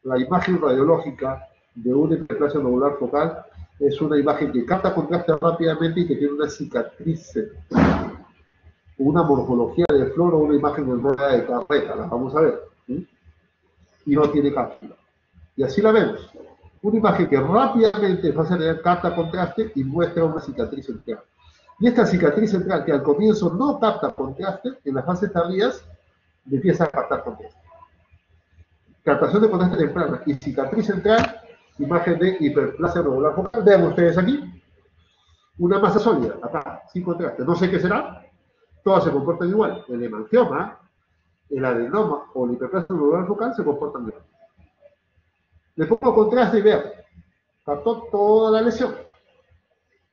La imagen radiológica de una hiperplasia nodular focal es una imagen que capta contraste rápidamente y que tiene una cicatriz central, una morfología de flor o una imagen en rueda de carreta, las vamos a ver, ¿sí? Y no tiene cápsula. Y así la vemos. Una imagen que rápidamente va a tener capta contraste y muestra una cicatriz central. Y esta cicatriz central, que al comienzo no capta contraste, en las fases tardías empieza a captar contraste. Captación de contraste temprana y cicatriz central, imagen de hiperplasia nodular focal. Vean ustedes aquí, una masa sólida, acá, sin contraste. No sé qué será, todas se comportan igual. El hemangioma, el adenoma o la hiperplasia nodular focal se comportan igual. Le pongo contraste y vean, captó toda la lesión,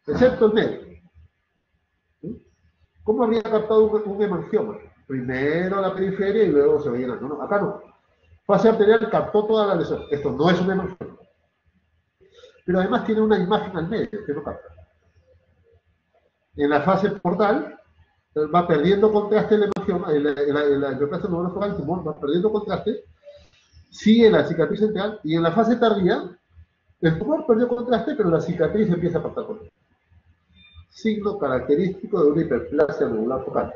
excepto el medio. ¿Sí? ¿Cómo habría captado un hemangioma? Primero la periferia y luego se va llenando. No, acá no. Fase arterial captó toda la lesión. Esto no es un hemangioma. Pero además tiene una imagen al medio que no capta. En la fase portal va perdiendo contraste el hemangioma, la hiperplasia nodular focal, el tumor va perdiendo contraste, sigue la cicatriz central y en la fase tardía el tumor perdió contraste, pero la cicatriz empieza a captar contraste. Signo característico de una hiperplasia nodular focal.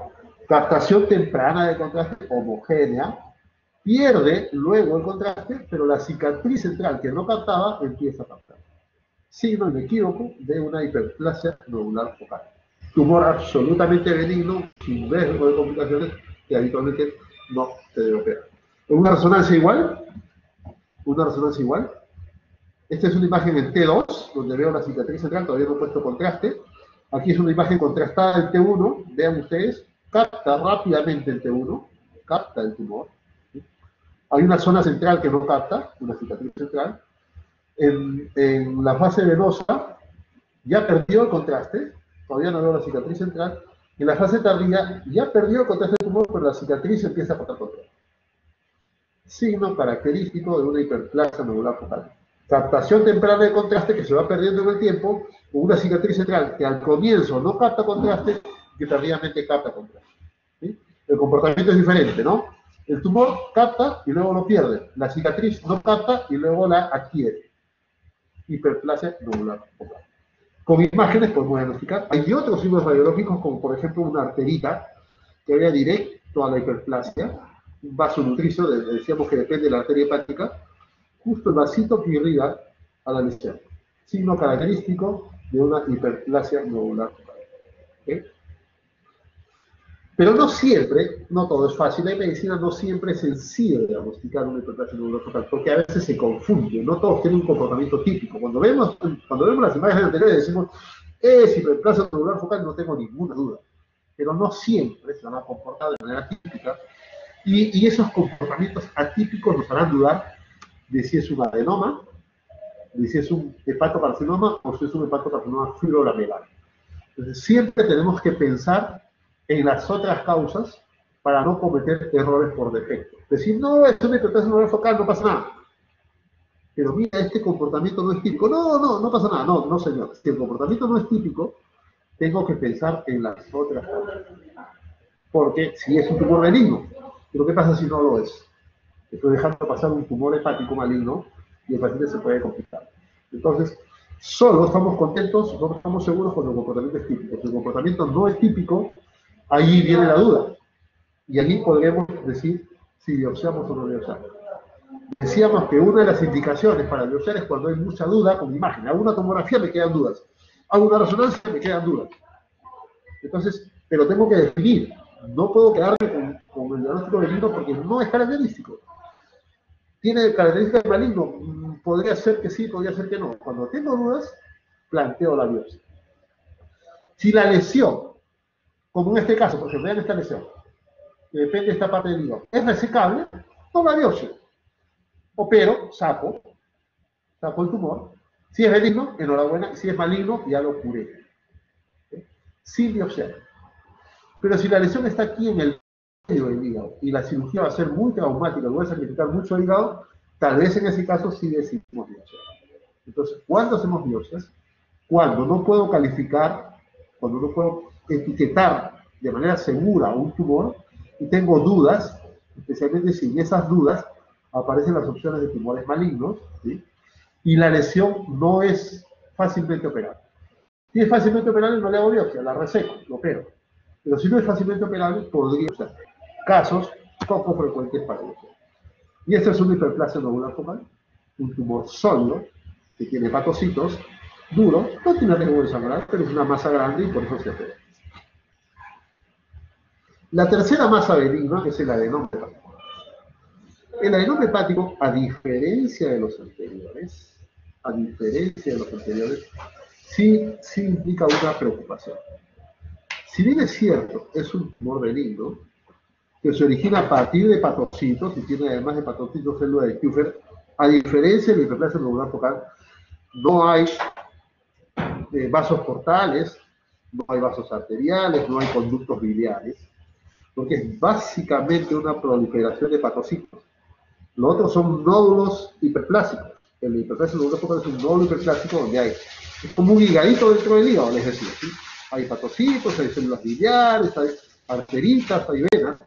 Captación temprana de contraste homogénea, pierde luego el contraste, pero la cicatriz central que no captaba empieza a captar. Signo inequívoco de una hiperplasia nodular focal. Tumor absolutamente benigno, sin riesgo de complicaciones, que habitualmente no se debe operar. ¿Una resonancia igual? ¿Una resonancia igual? Esta es una imagen en T2, donde veo la cicatriz central, todavía no he puesto contraste. Aquí es una imagen contrastada en T1, vean ustedes, capta rápidamente el T1, capta el tumor. ¿Sí? Hay una zona central que no capta, una cicatriz central. En la fase venosa ya perdió el contraste, todavía no veo la cicatriz central. En la fase tardía ya perdió el contraste del tumor, pero la cicatriz empieza a captar contraste. Signo característico de una hiperplasia nodular focal. Captación temprana de contraste que se va perdiendo en el tiempo, con una cicatriz central que al comienzo no capta contraste, que tardíamente capta contraste. ¿Sí? El comportamiento es diferente, ¿no? El tumor capta y luego lo pierde. La cicatriz no capta y luego la adquiere. Hiperplasia nodular focal. Con imágenes podemos diagnosticar. Hay otros signos radiológicos, como por ejemplo una arterita que vaya directo a la hiperplasia, un vaso nutricio, decíamos que depende de la arteria hepática, justo el vasito que irriga a la lesión. Signo característico de una hiperplasia nodular focal. ¿Okay? Pero no siempre, no todo es fácil. En medicina no siempre es sencillo diagnosticar una hiperplasia nodular focal, porque a veces se confunde. No todos tienen un comportamiento típico. Cuando vemos las imágenes anteriores decimos, es hiperplasia nodular focal, no tengo ninguna duda. Pero no siempre se van a comportar de manera típica. Y esos comportamientos atípicos nos harán dudar de si es un adenoma, de si es un hepatocarcinoma o si es un hepatocarcinoma fibrolamelar. Entonces, siempre tenemos que pensar en las otras causas para no cometer errores por defecto. Decir, no, es una hiperplasia nodular focal, no pasa nada. Pero mira, este comportamiento no es típico. No pasa nada. No, señor. Si el comportamiento no es típico, tengo que pensar en las otras causas. Porque si es un tumor benigno, pero ¿qué pasa si no lo es? Estoy dejando pasar un tumor hepático maligno y el paciente se puede complicar. Entonces, solo estamos contentos, no estamos seguros cuando el comportamiento es típico. Si el comportamiento no es típico, ahí viene la duda. Y allí podremos decir si biopsiamos o no biopsiamos. Decíamos que una de las indicaciones para biopsiar es cuando hay mucha duda con imagen. Hago una tomografía, me quedan dudas. Hago una resonancia, me quedan dudas. Entonces, pero tengo que definir. No puedo quedarme con el diagnóstico benigno porque no es característico. ¿Tiene características de maligno? Podría ser que sí, podría ser que no. Cuando tengo dudas, planteo la biopsia. Si la lesión, como en este caso, porque vean esta lesión, que depende de esta parte del hígado, es resecable, no la biopsia. Opero, saco el tumor. Si es benigno, enhorabuena. Si es maligno, ya lo curé. ¿Sí? Sin biopsia. Pero si la lesión está aquí en el medio del hígado y la cirugía va a ser muy traumática, voy a sacrificar mucho el hígado, tal vez en ese caso sí decidimos biopsia. Entonces, ¿cuándo hacemos biopsias? Cuando no puedo calificar, cuando no puedo etiquetar de manera segura un tumor y tengo dudas, especialmente si en esas dudas aparecen las opciones de tumores malignos, ¿sí? Y la lesión no es fácilmente operable. Si es fácilmente operable, no le hago biopsia, la reseco, lo opero. Pero si no es fácilmente operable, podría ser casos poco frecuentes para biopsia. Y esta es una hiperplasia nodular focal, un tumor sólido que tiene hepatocitos, duro, no tiene riesgo de sangrar, pero es una masa grande y por eso se opera. La tercera masa benigna es el adenoma hepático. El adenoma hepático, a diferencia de los anteriores, sí implica una preocupación. Si bien es cierto, es un tumor benigno, que se origina a partir de hepatocitos, y tiene además de hepatocitos células de Kupffer, a diferencia de la hiperplasia nodular focal, no hay vasos portales, no hay vasos arteriales, no hay conductos biliares, porque es básicamente una proliferación de hepatocitos. Los otros son nódulos hiperplásicos. El hiperplasia nodular focal es un nódulo hiperplásico donde hay, es como un higadito dentro del hígado, les decía, ¿sí? Hay hepatocitos, hay células biliares, hay arteritas, hay venas.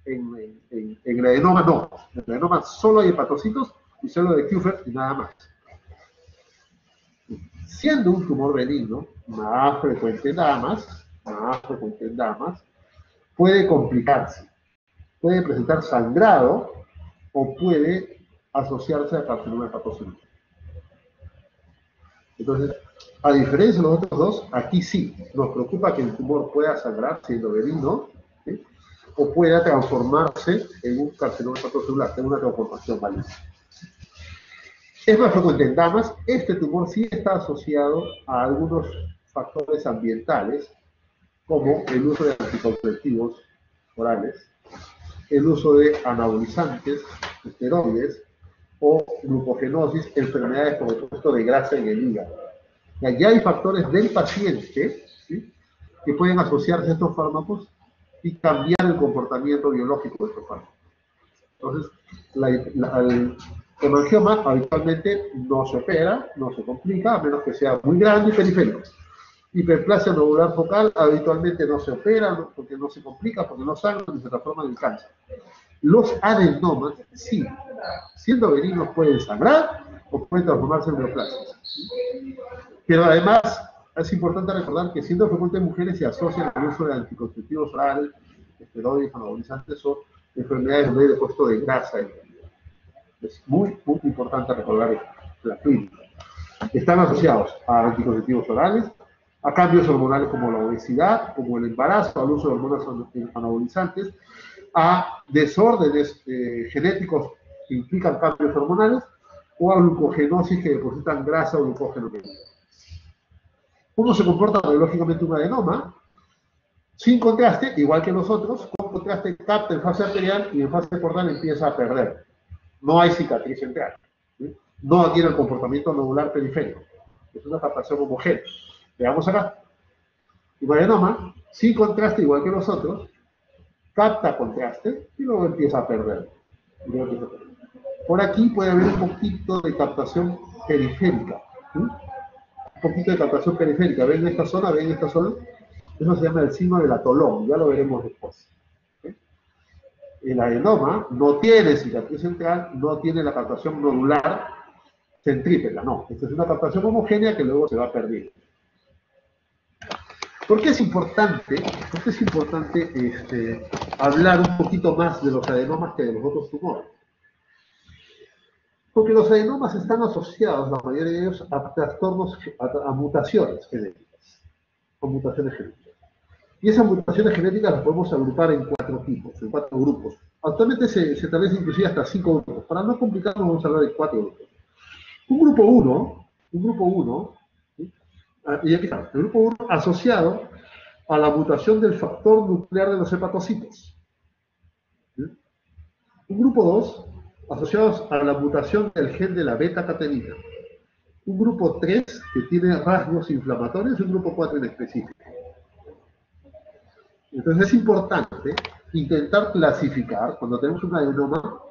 En el adenoma no. En el adenoma solo hay hepatocitos y células de Kupffer y nada más. Siendo un tumor benigno, más frecuente en damas, puede complicarse. Puede presentar sangrado o puede asociarse a carcinoma hepatocellular. Entonces, a diferencia de los otros dos, aquí sí nos preocupa que el tumor pueda sangrar siendo benigno, ¿sí? O pueda transformarse en un carcinoma hepatocelular, en una transformación maligna. Es más frecuente en damas. Este tumor sí está asociado a algunos factores ambientales, como el uso de anticonceptivos orales, el uso de anabolizantes, esteroides, o glucogenosis, enfermedades por supuesto de grasa en el hígado. Y hay factores del paciente, ¿sí?, que pueden asociarse a estos fármacos y cambiar el comportamiento biológico de estos fármacos. Entonces, el hemangioma habitualmente no se opera, no se complica, a menos que sea muy grande y periférico. Hiperplasia nodular focal habitualmente no se opera, porque no se complica, porque no sangra ni se transforma en cáncer. Los adenomas, sí, siendo benignos pueden sangrar o pueden transformarse en neoplasias. Pero además, es importante recordar que siendo frecuentes en mujeres se asocian al uso de anticonceptivos orales, esteroides, anabolizantes o enfermedades donde hay depósito de grasa en el hígado. Es muy importante recordar la clínica. Están asociados a anticonceptivos orales, a cambios hormonales como la obesidad, como el embarazo, al uso de hormonas anabolizantes, a desórdenes genéticos que implican cambios hormonales, o a glucogenosis que depositan grasa o glucógeno en el hígado. ¿Cómo se comporta radiológicamente un adenoma? Sin contraste, igual que los otros, con contraste capta en fase arterial y en fase portal empieza a perder. No hay cicatriz central, ¿sí? No tiene el comportamiento nodular periférico. Es una captación homogénea. Veamos acá. Un adenoma, sin contraste, igual que los otros, capta contraste y luego empieza a perder. Por aquí puede haber un poquito de captación periférica. ¿Sí? Un poquito de captación periférica. ¿Ven esta zona? ¿Ven esta zona? Eso se llama el signo del atolón. Ya lo veremos después. ¿Sí? El adenoma no tiene cicatriz central, no tiene la captación nodular centrípeta, no. Esta es una captación homogénea que luego se va perdiendo. ¿Por qué es importante, hablar un poquito más de los adenomas que de los otros tumores? Porque los adenomas están asociados, la mayoría de ellos, a trastornos, a mutaciones genéticas. Y esas mutaciones genéticas las podemos agrupar en 4 tipos, en 4 grupos. Actualmente se establece inclusive hasta 5 grupos. Para no complicarnos, vamos a hablar de 4 grupos. Un grupo 1, ¿sí? Y aquí está, el grupo 1 asociado a la mutación del factor nuclear de los hepatocitos. ¿sí? Un grupo 2, asociados a la mutación del gen de la beta-catenina. Un grupo 3, que tiene rasgos inflamatorios, y un grupo 4 en específico. Entonces es importante intentar clasificar, cuando tenemos un adenoma,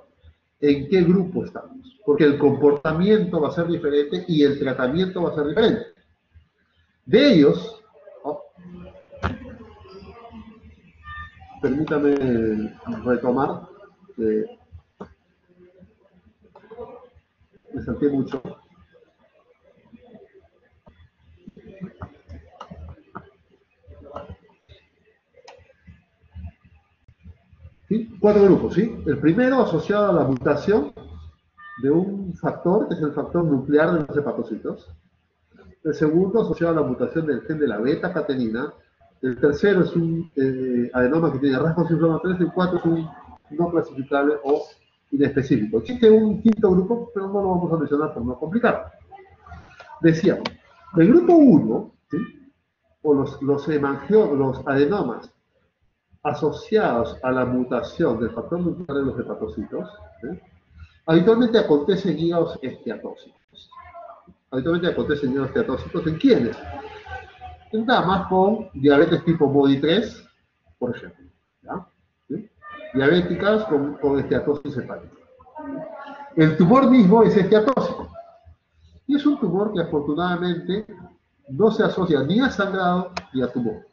en qué grupo estamos, porque el comportamiento va a ser diferente y el tratamiento va a ser diferente. De ellos, permítame retomar, me salté mucho. ¿Sí? 4 grupos, ¿sí? El primero asociado a la mutación de un factor, que es el factor nuclear de los hepatocitos. El segundo asociado a la mutación del gen de la beta-catenina. El tercero es un adenoma que tiene rasgos inflamatorios. El 4 es un no clasificable o inespecífico. Existe un quinto grupo, pero no lo vamos a mencionar por no complicar. Decíamos, el grupo 1, ¿sí? O los adenomas asociados a la mutación del factor nuclear de los hepatocitos, ¿sí? Habitualmente acontece en hígados esteatóxicos. Habitualmente acontece en hígados esteatóxicos. ¿En quiénes? En damas con diabetes tipo MODY 3, por ejemplo. ¿Ya? ¿Sí? Diabéticas con esteatosis hepática. El tumor mismo es esteatóxico. Y es un tumor que afortunadamente no se asocia ni a sangrado ni a tumor.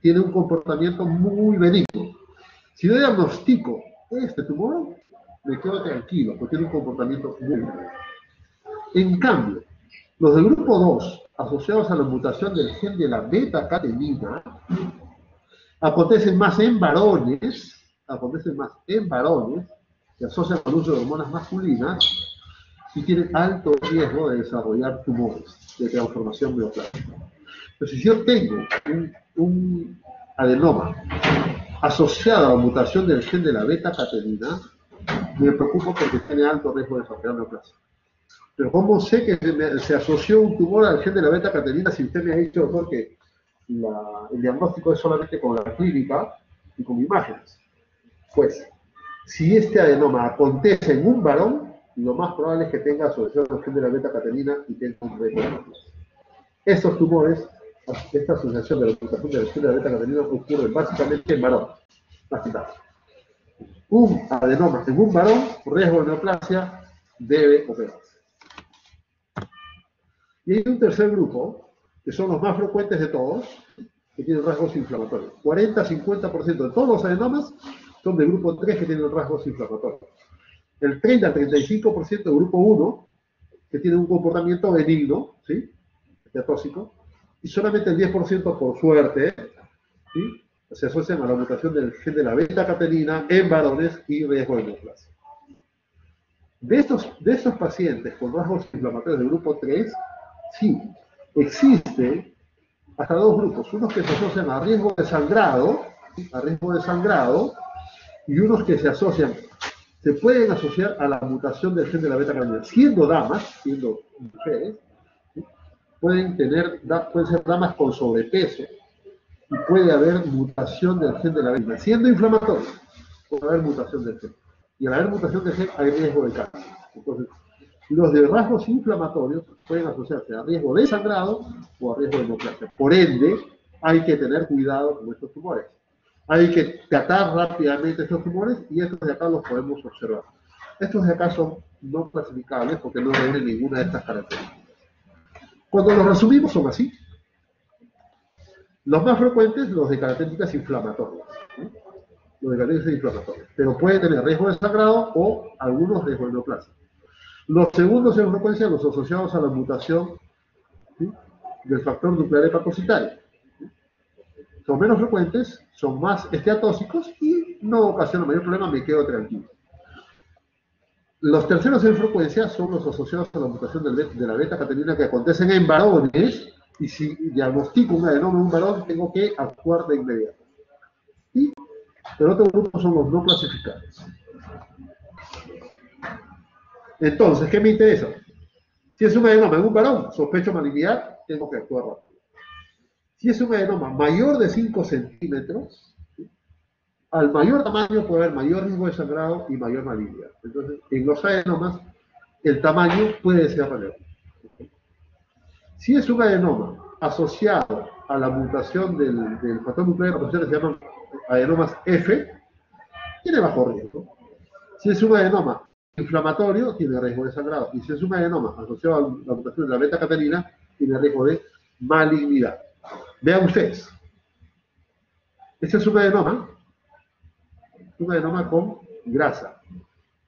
Tiene un comportamiento muy benigno. Si yo diagnostico este tumor, me quedo tranquilo, porque tiene un comportamiento muy benigno. En cambio, los del grupo 2, asociados a la mutación del gen de la beta-catenina, acontecen más en varones, que asocian al uso de hormonas masculinas, y tienen alto riesgo de desarrollar tumores de transformación neoplástica. Pero si yo tengo un adenoma asociado a la mutación del gen de la beta-catenina, me preocupo porque tiene alto riesgo de desarrollar neoplasia. Pero ¿cómo sé que se asoció un tumor al gen de la beta-catenina si usted me ha dicho, doctor, que el diagnóstico es solamente con la clínica y con imágenes? Pues, si este adenoma acontece en un varón, lo más probable es que tenga asociación al gen de la beta-catenina y tenga un riesgo de neoplasia. Estos tumores, esta asociación de la mutación del gen de la beta-catenina ocurre básicamente en varones. Un adenoma en un varón, riesgo de neoplasia, debe operarse. Y hay un tercer grupo, que son los más frecuentes de todos, que tienen rasgos inflamatorios. 40-50% de todos los adenomas son del grupo 3 que tienen rasgos inflamatorios. El 30-35% del grupo 1, que tiene un comportamiento benigno, ¿sí? Esteatóxico, y solamente el 10% por suerte, ¿sí? Se asocian a la mutación del gen de la beta-catenina en varones y riesgo de neoplasia. De estos pacientes con rasgos inflamatorios del grupo 3, sí, existen hasta dos grupos, unos que se asocian a riesgo de sangrado, y unos que se pueden asociar a la mutación del gen de la beta-catenina. Siendo damas, siendo mujeres, ¿sí? pueden ser damas con sobrepeso, y puede haber mutación del gen de la beta-catenina. Siendo inflamatorio, puede haber mutación del gen. Y al haber mutación del gen, hay riesgo de cáncer. Entonces, los de rasgos inflamatorios pueden asociarse a riesgo de sangrado o a riesgo de neoplasia. Por ende, hay que tener cuidado con estos tumores. Hay que tratar rápidamente estos tumores y estos de acá los podemos observar. Estos de acá son no clasificables porque no reúnen ninguna de estas características. Cuando los resumimos son así. Los más frecuentes, los de características inflamatorias. ¿Sí? Los de características inflamatorias. Pero puede tener riesgo de sangrado o algunos riesgos de neoplasia. Los segundos en frecuencia, los asociados a la mutación, ¿sí? del factor nuclear hepatocitario. ¿Sí? Son menos frecuentes, son más esteatóxicos y no ocasionan mayor problema, me quedo tranquilo. Los terceros en frecuencia son los asociados a la mutación de la beta-catenina que acontecen en varones, y si diagnostico un adenoma en un varón, tengo que actuar de inmediato. Y el otro grupo son los no clasificados. Entonces, ¿qué me interesa? Si es un adenoma en un varón, sospecho malignidad, tengo que actuar rápido. Si es un adenoma mayor de 5 centímetros, ¿sí? Al mayor tamaño puede haber mayor riesgo de sangrado y mayor malignidad. Entonces, en los adenomas, el tamaño puede ser relevante. Si es un adenoma asociado a la mutación del factor nuclear de reposición, que se llaman adenomas F, tiene bajo riesgo. Si es un adenoma inflamatorio, tiene riesgo de sangrado. Y si es un adenoma asociado a la mutación de la beta-catenina, tiene riesgo de malignidad. Vean ustedes. Este es un adenoma con grasa.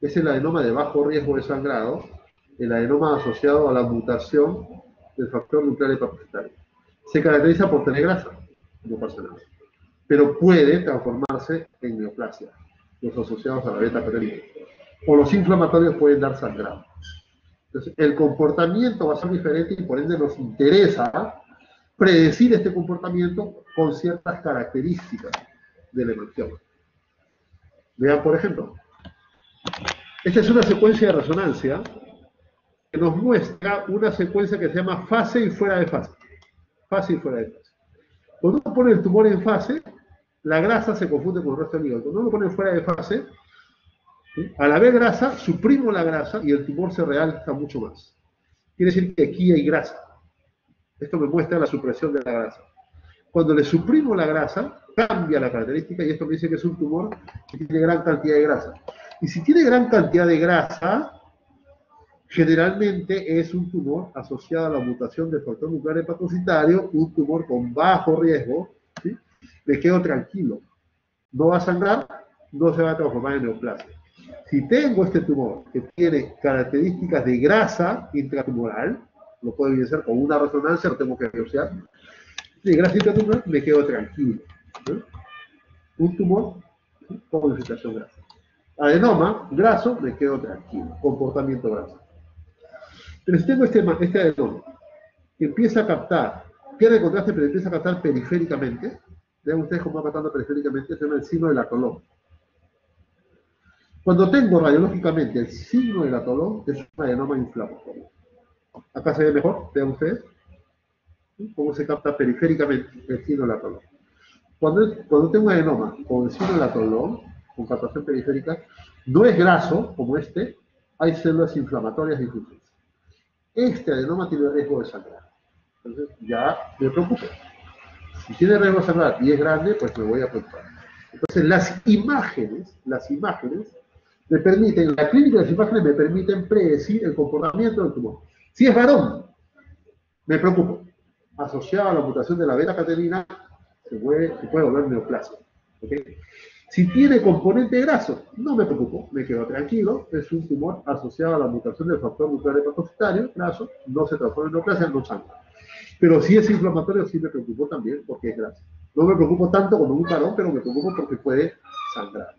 Es el adenoma de bajo riesgo de sangrado, el adenoma asociado a la mutación del factor nuclear hepatocellular. Se caracteriza por tener grasa, no pasa nada. Pero puede transformarse en neoplasia, los asociados a la beta-catenina. O los inflamatorios pueden dar sangrado. Entonces, el comportamiento va a ser diferente y por ende nos interesa predecir este comportamiento con ciertas características de la evolución. Vean, por ejemplo, esta es una secuencia de resonancia que nos muestra una secuencia que se llama fase y fuera de fase. Fase y fuera de fase. Cuando uno pone el tumor en fase, la grasa se confunde con el resto del hígado. Cuando uno lo pone fuera de fase, ¿sí? Al haber grasa, suprimo la grasa y el tumor se realza mucho más. Quiere decir que aquí hay grasa. Esto me muestra la supresión de la grasa. Cuando le suprimo la grasa, cambia la característica y esto me dice que es un tumor que tiene gran cantidad de grasa. Y si tiene gran cantidad de grasa, generalmente es un tumor asociado a la mutación del factor nuclear hepatocitario, un tumor con bajo riesgo, ¿sí? Me quedo tranquilo. No va a sangrar, no se va a transformar en neoplasia. Si tengo este tumor que tiene características de grasa intratumoral, lo puedo evidenciar con una resonancia, lo tengo que biopsiar, de grasa intratumoral, me quedo tranquilo. ¿Sí? Un tumor con infiltración grasa. Adenoma, graso, me quedo tranquilo. Comportamiento graso. Pero si tengo este adenoma, que empieza a captar, pierde contraste, pero empieza a captar periféricamente, vean ustedes cómo va captando periféricamente, se llama el signo del atolón. Cuando tengo radiológicamente el signo del atolón, es un adenoma inflamatorio. Acá se ve mejor, vean ustedes, ¿sí? Cómo se capta periféricamente el signo del atolón. Cuando tengo un adenoma con el signo del atolón, con captación periférica, no es graso, como este, hay células inflamatorias difusas. Este adenoma tiene riesgo de sangrar. Entonces, ya me preocupo. Si tiene riesgo de sangrar y es grande, pues me voy a preocupar. Entonces, las imágenes me permiten, la clínica de las imágenes me permiten predecir el comportamiento del tumor. Si es varón, me preocupo. Asociado a la mutación de la beta-catenina, se puede volver neoplasia. ¿Okay? Si tiene componente graso, no me preocupo, me quedo tranquilo, es un tumor asociado a la mutación del factor nuclear hepatocitario, graso, no se transforma en neoplasia, no sangra. Pero si es inflamatorio, sí me preocupo también porque es graso. No me preocupo tanto como un varón, pero me preocupo porque puede sangrar.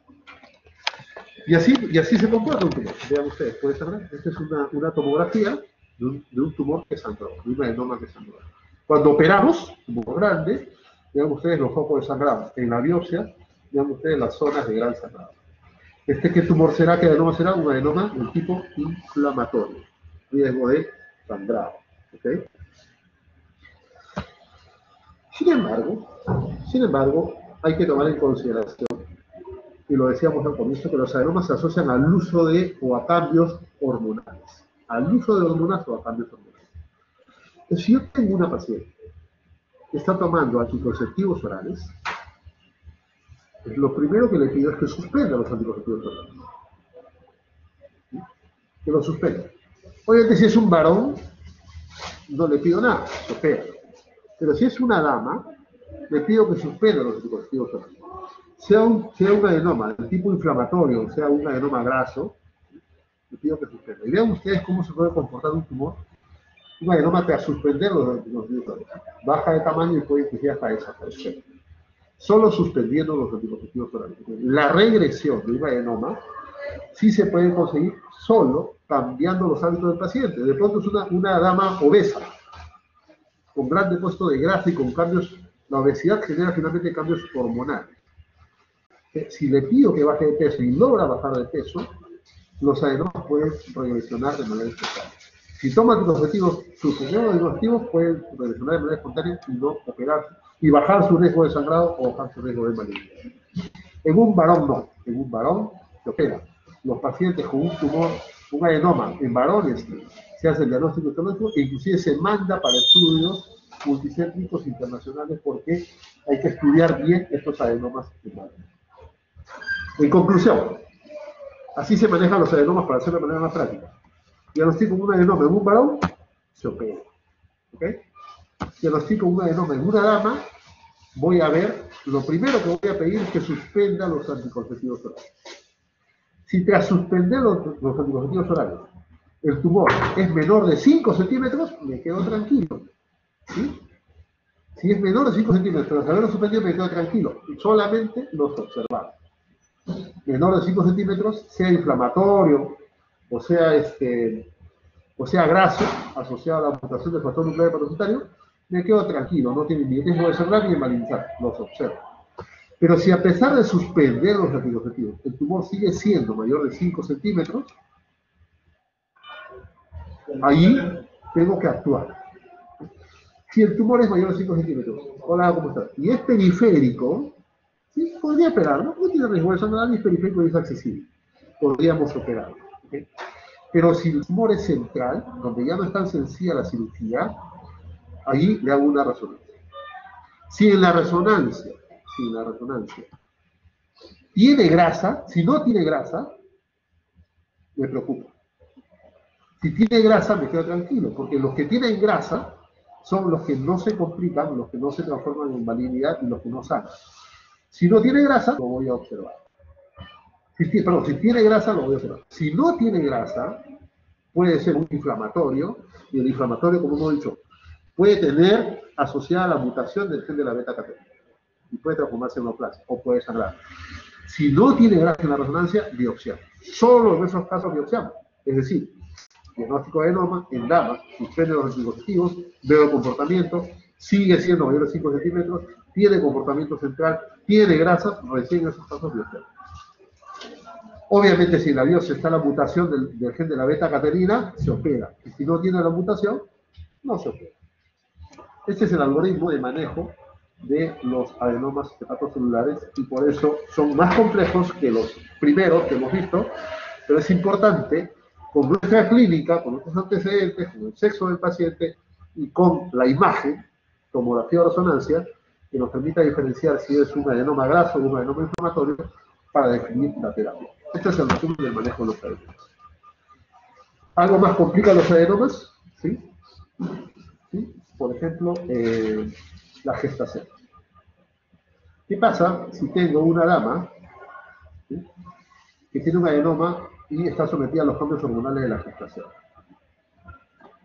Y así se comporta un tumor. Vean ustedes, puede sangrar. Esta es una tomografía de un tumor que sangró, de un adenoma que sangró. Cuando operamos, tumor grande, vean ustedes los focos de sangrado. En la biopsia, vean ustedes las zonas de gran sangrado. ¿Qué tumor será? ¿Qué adenoma será? Un adenoma del tipo inflamatorio. Riesgo de sangrado. ¿Okay? Sin embargo, hay que tomar en consideración, y lo decíamos al comienzo, que los adenomas se asocian al uso o a cambios hormonales. Al uso de hormonas o a cambios hormonales. Entonces, si yo tengo una paciente que está tomando anticonceptivos orales, pues lo primero que le pido es que suspenda los anticonceptivos orales. ¿Sí? Que los suspenda. Obviamente, si es un varón, no le pido nada, se opera. Pero si es una dama, le pido que suspenda los anticonceptivos orales. Sea un adenoma de tipo inflamatorio, sea un adenoma graso, le pido que suspenda. Y vean ustedes cómo se puede comportar un tumor. Un adenoma te va a suspender los anticonceptivos orales. Baja de tamaño y puede inclusive hasta desaparecer. Solo suspendiendo los anticonceptivos orales. La regresión de un adenoma sí se puede conseguir solo cambiando los hábitos del paciente. De pronto es una dama obesa, con gran depósito de grasa y con cambios. La obesidad genera finalmente cambios hormonales. Si le pido que baje de peso y logra bajar de peso, los adenomas pueden regresionar de manera espontánea. Si toma anticonceptivos, sus anticonceptivos pueden regresionar de manera espontánea y no operarse, y bajar su riesgo de sangrado o bajar su riesgo de malignidad. En un varón no, en un varón se opera. Los pacientes con un tumor, un adenoma en varones, se hace el diagnóstico histológico e inclusive se manda para estudios multicéntricos internacionales porque hay que estudiar bien estos adenomas en varones. En conclusión, así se manejan los adenomas para hacerlo de manera más práctica. Diagnostico un adenoma en un varón, se opera. ¿Ok? Diagnostico un adenoma en una dama, voy a ver, lo primero que voy a pedir es que suspenda los anticonceptivos orales. Si tras suspender los anticonceptivos orales, el tumor es menor de 5 centímetros, me quedo tranquilo. ¿Sí? Si es menor de 5 centímetros, tras haberlo suspendido, me quedo tranquilo. Solamente los observamos. Menor de 5 centímetros, sea inflamatorio, o sea graso, asociado a la mutación del factor nuclear parasitario, me quedo tranquilo, no tiene ni riesgo de sangrar ni de malinizar, los observo. Pero si a pesar de suspender los anticonceptivos, el tumor sigue siendo mayor de 5 centímetros, ahí tengo que actuar. Si el tumor es mayor de 5 centímetros, hola, ¿cómo estás? Y es periférico, sí, podría operar, ¿no? No tiene riesgo de sangrar ni es periférico y es accesible. Podríamos operar. ¿Okay? Pero si el tumor es central, donde ya no es tan sencilla la cirugía, ahí le hago una resonancia. Si en la resonancia tiene grasa, si no tiene grasa, me preocupa. Si tiene grasa, me quedo tranquilo, porque los que tienen grasa son los que no se complican, los que no se transforman en malignidad y los que no sanan. Si no tiene grasa, lo voy a observar. Si tiene grasa, lo voy a observar. Si no tiene grasa, puede ser un inflamatorio, y el inflamatorio, como hemos dicho, puede tener asociada la mutación del gen de la beta-catequina y puede transformarse en neoplasia o puede sangrar. Si no tiene grasa en la resonancia, biopsiamos. Solo en esos casos biopsiamos. Es decir, diagnóstico de adenoma en damas, suspende los anticonceptivos, veo el comportamiento, sigue siendo mayor de 5 centímetros, tiene comportamiento central, tiene grasa, recién en esos casos biopsiamos. Obviamente, si en la biopsia está la mutación del gen de la beta-catequina, se opera. Y si no tiene la mutación, no se opera. Este es el algoritmo de manejo de los adenomas hepatocelulares y por eso son más complejos que los primeros que hemos visto, pero es importante con nuestra clínica, con nuestros antecedentes, con el sexo del paciente y con la imagen, tomografía o resonancia, que nos permita diferenciar si es un adenoma graso o un adenoma inflamatorio para definir la terapia. Este es el resumen del manejo de los adenomas. ¿Algo más complica los adenomas? ¿Sí? ¿Sí? Por ejemplo, la gestación. ¿Qué pasa si tengo una dama, ¿sí?, que tiene un adenoma y está sometida a los cambios hormonales de la gestación?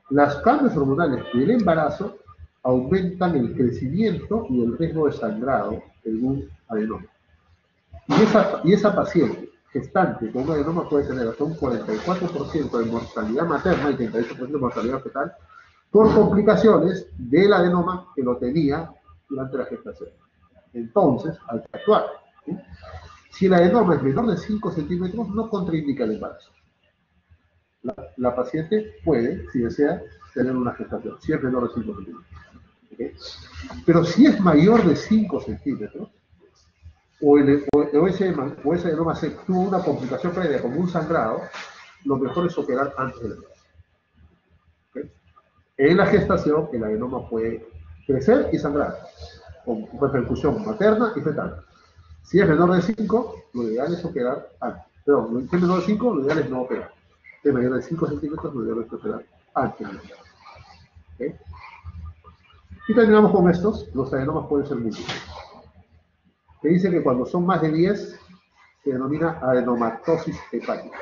Los cambios hormonales del embarazo aumentan el crecimiento y el riesgo de sangrado en un adenoma. Y esa paciente gestante con un adenoma puede tener hasta un 44% de mortalidad materna y 38% de mortalidad fetal por complicaciones del adenoma que lo tenía durante la gestación. Entonces, hay que actuar. ¿Sí? Si el adenoma es menor de 5 centímetros, no contraindica el embarazo. La paciente puede, si desea, tener una gestación, si es menor de 5 centímetros. ¿Okay? Pero si es mayor de 5 centímetros, o ese adenoma tuvo una complicación previa como un sangrado, lo mejor es operar antes del embarazo. ¿Okay? En la gestación, el adenoma puede crecer y sangrar, con repercusión materna y fetal. Si es menor de 5, lo ideal es operar antes. Perdón, si es menor de 5, lo ideal es no operar. Si es mayor de 5 centímetros, lo ideal es operar antes. ¿Okay? Y terminamos con estos. Los adenomas pueden ser múltiples. Se dice que cuando son más de 10, se denomina adenomatosis hepática.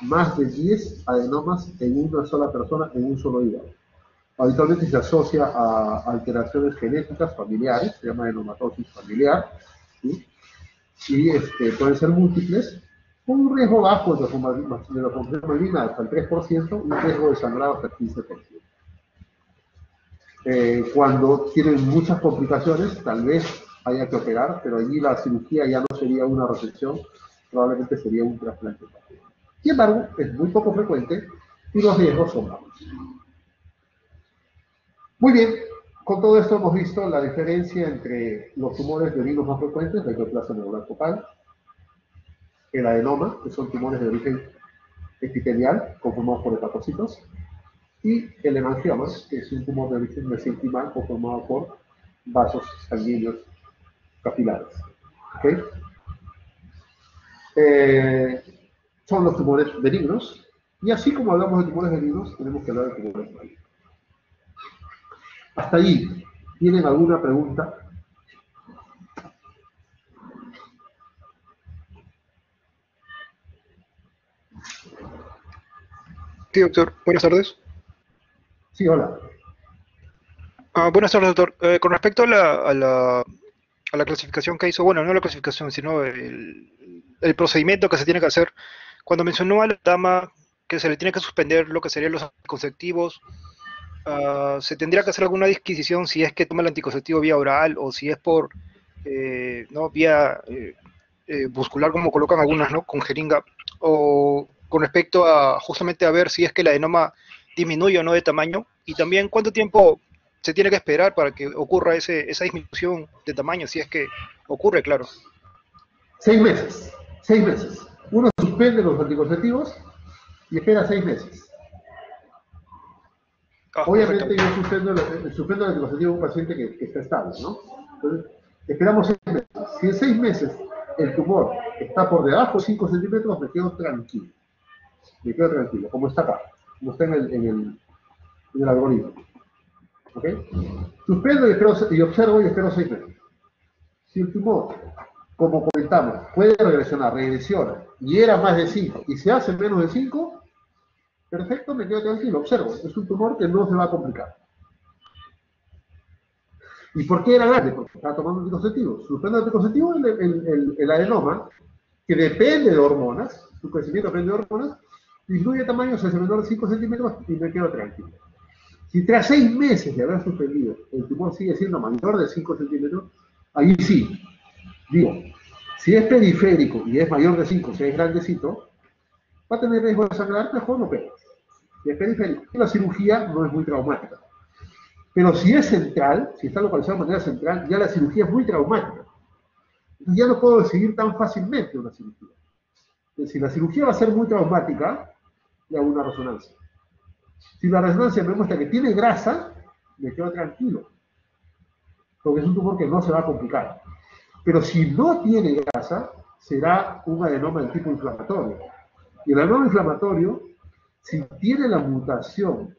Más de 10 adenomas en una sola persona, en un solo hígado. Habitualmente se asocia a alteraciones genéticas familiares, se llama adenomatosis familiar, ¿sí? Y pueden ser múltiples, con un riesgo bajo de la formación maligna hasta el 3%, un riesgo de sangrado hasta el 15%. Cuando tienen muchas complicaciones, tal vez haya que operar, pero allí la cirugía ya no sería una resección, probablemente sería un trasplante. Sin embargo, es muy poco frecuente y los riesgos son bajos. Muy bien, Con todo esto hemos visto la diferencia entre los tumores benignos más frecuentes, la hiperplasia neuronal focal, el adenoma, que son tumores de origen epitelial, conformados por hepatocitos, y el hemangioma, que es un tumor de origen mesenquimal, conformado por vasos sanguíneos capilares. ¿Okay? Son los tumores benignos, y así como hablamos de tumores benignos, tenemos que hablar de tumores malignos. Hasta ahí, ¿tienen alguna pregunta? Sí, doctor. Buenas tardes. Sí, hola. Buenas tardes, doctor. Con respecto a la clasificación que hizo, bueno, no la clasificación, sino el procedimiento que se tiene que hacer, cuando mencionó a la dama que se le tiene que suspender lo que serían los anticonceptivos, ¿se tendría que hacer alguna disquisición si es que toma el anticonceptivo vía oral o si es por, no, vía muscular, como colocan algunas, ¿no? Con jeringa, o con respecto a justamente a ver si es que el adenoma disminuye o no de tamaño, y también cuánto tiempo se tiene que esperar para que ocurra esa disminución de tamaño, si es que ocurre, claro. 6 meses. 6 meses. Uno suspende los anticonceptivos y espera 6 meses. Perfecto. Obviamente yo suspendo el anticonceptivo a un paciente que está estable, ¿no? Entonces, esperamos 6 meses. Si en 6 meses el tumor está por debajo de 5 centímetros, me quedo tranquilo. Me quedo tranquilo, como está acá, como está en el algoritmo. ¿Ok? Suspendo y observo y espero 6 meses. Si el tumor, como comentamos, puede regresiona, y era más de 5 y se hace menos de 5, perfecto, me quedo tranquilo, observo. Es un tumor que no se va a complicar. ¿Y por qué era grande? Porque estaba tomando anticonceptivos. Suspendo anticonceptivos, el adenoma, que depende de hormonas, su crecimiento depende de hormonas, disminuye de tamaño, se hace menor de 5 centímetros y me quedo tranquilo. Si tras 6 meses de haber suspendido el tumor sigue siendo mayor de 5 centímetros, ahí sí, digo, si es periférico y es mayor de 5, si es grandecito, va a tener riesgo de sangrar, mejor no pegas. Si es periférico, la cirugía no es muy traumática. Pero si es central, si está localizado de manera central, ya la cirugía es muy traumática. Entonces ya no puedo seguir tan fácilmente una cirugía. Entonces, si la cirugía va a ser muy traumática, le hago una resonancia. Si la resonancia me muestra que tiene grasa, me quedo tranquilo, porque es un tumor que no se va a complicar. Pero si no tiene grasa, será un adenoma de tipo inflamatorio. Y el adenoma inflamatorio, si tiene la mutación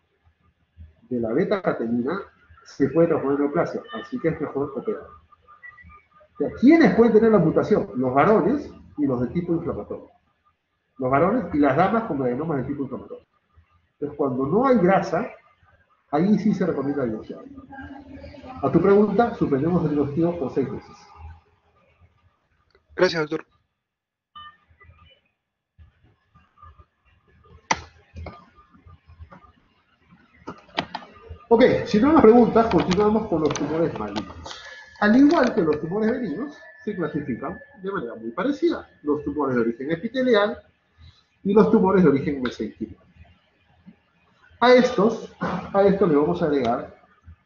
de la beta-catenina, se puede transformar en neoplasia, así que es mejor operar. O sea, ¿quiénes pueden tener la mutación? Los varones y los de tipo inflamatorio. Los varones y las damas con adenomas de tipo inflamatorio. Entonces, cuando no hay grasa, ahí sí se recomienda divorciar. A tu pregunta, suspendemos el divorcio por 6 meses. Gracias, doctor. Ok, si no hay más preguntas, continuamos con los tumores malignos. Al igual que los tumores benignos, se clasifican de manera muy parecida. Los tumores de origen epitelial y los tumores de origen mesenquimal. A estos le vamos a agregar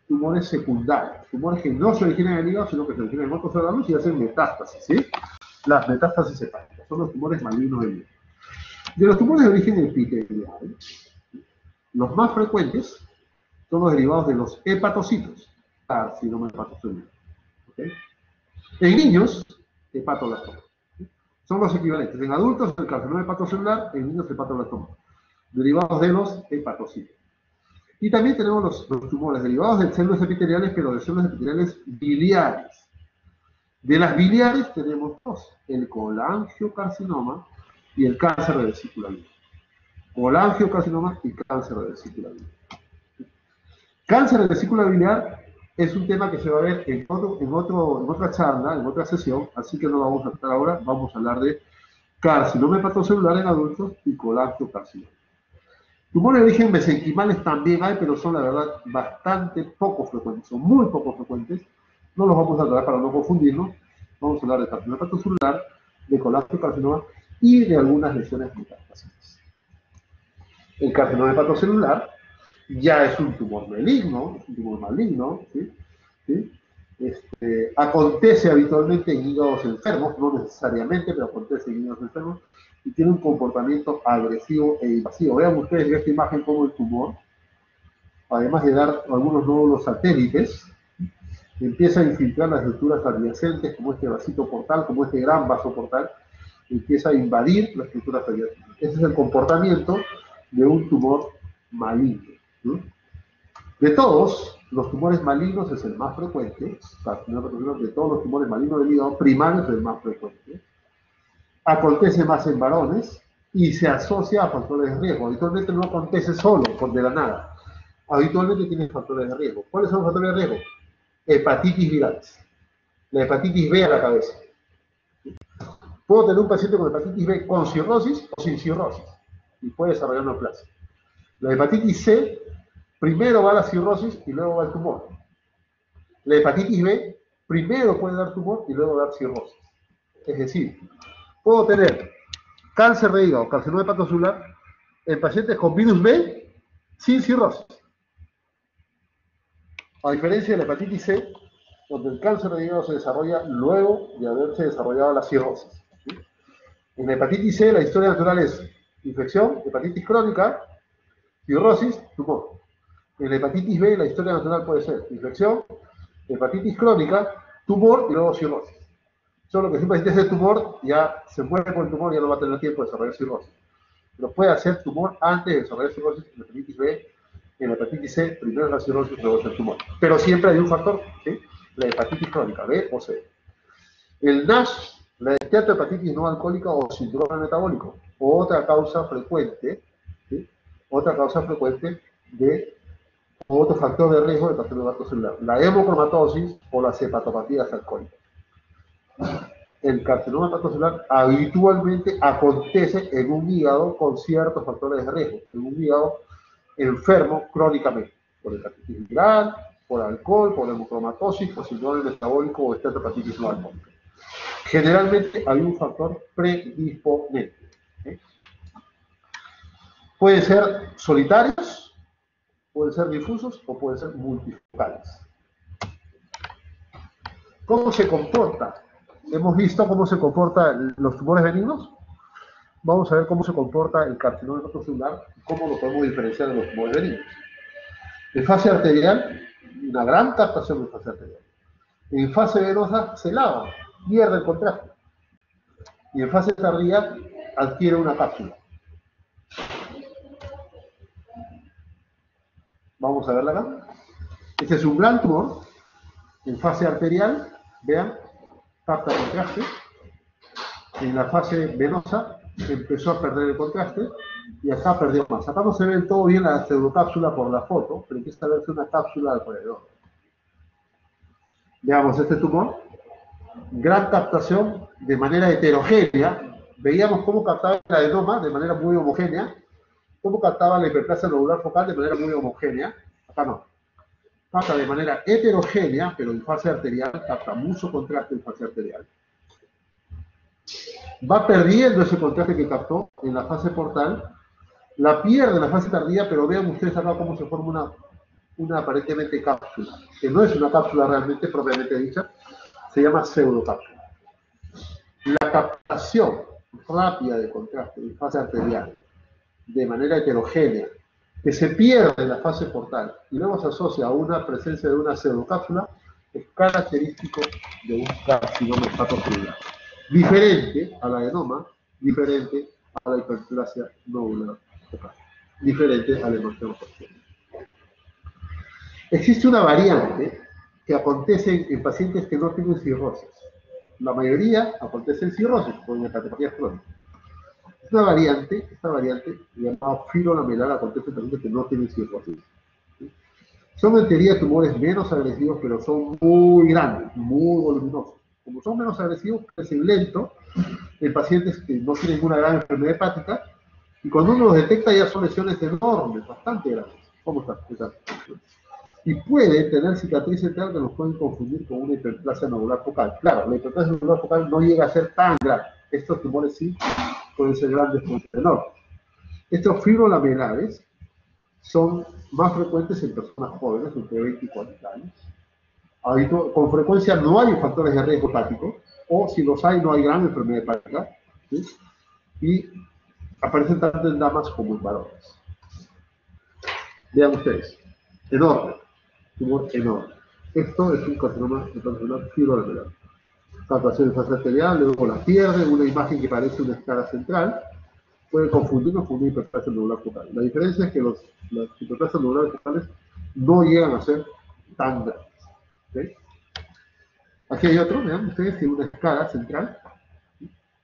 tumores secundarios, tumores que no se originan en el hígado, sino que se originan en otros órganos y hacen metástasis, ¿sí? Las metástasis hepáticas son los tumores malignos del hígado. De los tumores de origen epitelial, los más frecuentes son los derivados de los hepatocitos, carcinoma hepatocelular. ¿Okay? En niños, hepatoblastoma. Son los equivalentes. En adultos, el carcinoma hepatocelular, en niños, hepatoblastoma. Derivados de los hepatocitos. Y también tenemos los tumores derivados de células epiteliales, pero de células epiteliales biliares. De las biliares tenemos dos, el colangiocarcinoma y el cáncer de vesícula biliar. Colangiocarcinoma y cáncer de vesícula biliar. Cáncer de vesícula biliar es un tema que se va a ver en otra charla, en otra sesión, así que no vamos a tratar ahora, vamos a hablar de carcinoma hepatocelular en adultos y colangiocarcinoma. Tumores de origen mesenquimales también hay, pero son la verdad bastante poco frecuentes, son muy poco frecuentes. No los vamos a tratar para no confundirnos. Vamos a hablar de carcinoma hepatocelular, de colangiocarcinoma y de algunas lesiones metastáticas. El carcinoma hepatocelular ya es un tumor maligno, es un tumor maligno, ¿sí? ¿Sí? Acontece habitualmente en hígados enfermos, no necesariamente, pero acontece en hígados enfermos, y tiene un comportamiento agresivo e invasivo. Vean ustedes en esta imagen cómo el tumor, además de dar algunos nódulos satélites, empieza a infiltrar las estructuras adyacentes, como este vasito portal, como este gran vaso portal, empieza a invadir las estructuras adyacentes. Ese es el comportamiento de un tumor maligno, ¿no? De todos, los tumores malignos es el más frecuente, de todos los tumores malignos del hígado, primario es el más frecuente. Acontece más en varones y se asocia a factores de riesgo. Habitualmente no acontece solo, por de la nada. Habitualmente tiene factores de riesgo. ¿Cuáles son los factores de riesgo? Hepatitis virales. La hepatitis B a la cabeza. Puedo tener un paciente con hepatitis B con cirrosis o sin cirrosis y puede desarrollar neoplasia. La hepatitis C primero va a la cirrosis y luego va al tumor. La hepatitis B primero puede dar tumor y luego dar cirrosis. Es decir, puedo tener cáncer de hígado, carcinoma hepatocelular en pacientes con virus B sin cirrosis. A diferencia de la hepatitis C, donde el cáncer de hígado se desarrolla luego de haberse desarrollado la cirrosis. ¿Sí? En la hepatitis C la historia natural es infección, hepatitis crónica, cirrosis, tumor. En la hepatitis B la historia natural puede ser infección, hepatitis crónica, tumor y luego cirrosis. Solo que si un paciente es de tumor, ya se muere por el tumor, ya no va a tener tiempo de desarrollar cirrosis. Pero puede hacer tumor antes de desarrollar cirrosis en la hepatitis B, en la hepatitis C, primero es la cirrosis, luego es el tumor. Pero siempre hay un factor, ¿sí? La hepatitis crónica, B o C. El NASH, la esteatohepatitis no alcohólica o síndrome metabólico, otra causa frecuente, ¿sí? Otra causa frecuente de otro factor de riesgo de carcinoma hepatocelular, la hemocromatosis o las hepatopatías alcohólicas. El carcinoma hepatocelular habitualmente acontece en un hígado con ciertos factores de riesgo, en un hígado enfermo crónicamente, por hepatitis viral, por alcohol, por hemocromatosis, por síndrome metabólico o esteatohepatitis no alcohólica. Generalmente hay un factor predisponente. ¿Sí? Pueden ser solitarios, pueden ser difusos o pueden ser multifocales. ¿Cómo se comporta? Hemos visto cómo se comportan los tumores benignos. Vamos a ver cómo se comporta el carcinoma hepatocelular y cómo lo podemos diferenciar de los tumores benignos. En fase arterial, una gran captación en fase arterial. En fase venosa se lava, pierde el contraste. Y en fase tardía adquiere una cápsula. Vamos a verla acá. Este es un gran tumor. En fase arterial, vean, capta contraste. En la fase venosa empezó a perder el contraste y acá perdió más. Acá no se ve todo bien la pseudocápsula por la foto, pero empieza a verse una cápsula alrededor. Veamos este tumor. Gran captación de manera heterogénea. Veíamos cómo captaba el adenoma de manera muy homogénea, cómo captaba la hiperplasia nodular focal de manera muy homogénea. Acá no. Capta de manera heterogénea, pero en fase arterial, capta mucho contraste en fase arterial. Va perdiendo ese contraste que captó en la fase portal, la pierde en la fase tardía, pero vean ustedes acá cómo se forma una aparentemente cápsula, que no es una cápsula realmente propiamente dicha, se llama pseudocápsula. La captación rápida de contraste en fase arterial, de manera heterogénea, que se pierde en la fase portal y luego se asocia a una presencia de una pseudocápsula, es característico de un carcinoma hepatocelular. Diferente al adenoma, diferente a la hiperplasia nodular focal, diferente al hemocromatosis. Existe una variante que acontece en pacientes que no tienen cirrosis. La mayoría acontece en cirrosis, con hepatopatías crónicas. Esta variante llamada fibrolamelar acontece en pacientes que no tienen cirrosis. Son en teoría tumores menos agresivos, pero son muy grandes, muy voluminosos. Como son menos agresivos, crecen lento en pacientes que no tienen una gran enfermedad hepática, y cuando uno los detecta ya son lesiones enormes, bastante grandes. ¿Cómo está? Y puede tener cicatriz central que nos pueden confundir con una hiperplasia nodular focal. Claro, la hiperplasia nodular focal no llega a ser tan grande. Estos tumores sí pueden ser grandes, pueden ser enormes. Estos fibrolamelares son más frecuentes en personas jóvenes, entre 20 y 40 años. Con frecuencia no hay factores de riesgo hepático, o si los hay, no hay gran enfermedad hepática, ¿sí? Y aparecen tanto en damas como en varones. Vean ustedes, enorme, tumor enorme. Esto es un carcinoma hepatocelular fibrolamelar. Captación de fase arterial, luego la pierde, una imagen que parece una escala central, puede confundirnos con una hiperplasia nodular focal. La diferencia es que las hiperplasias nodulares focales no llegan a ser tan grandes. ¿Okay? Aquí hay otro, vean ustedes, tiene una escala central,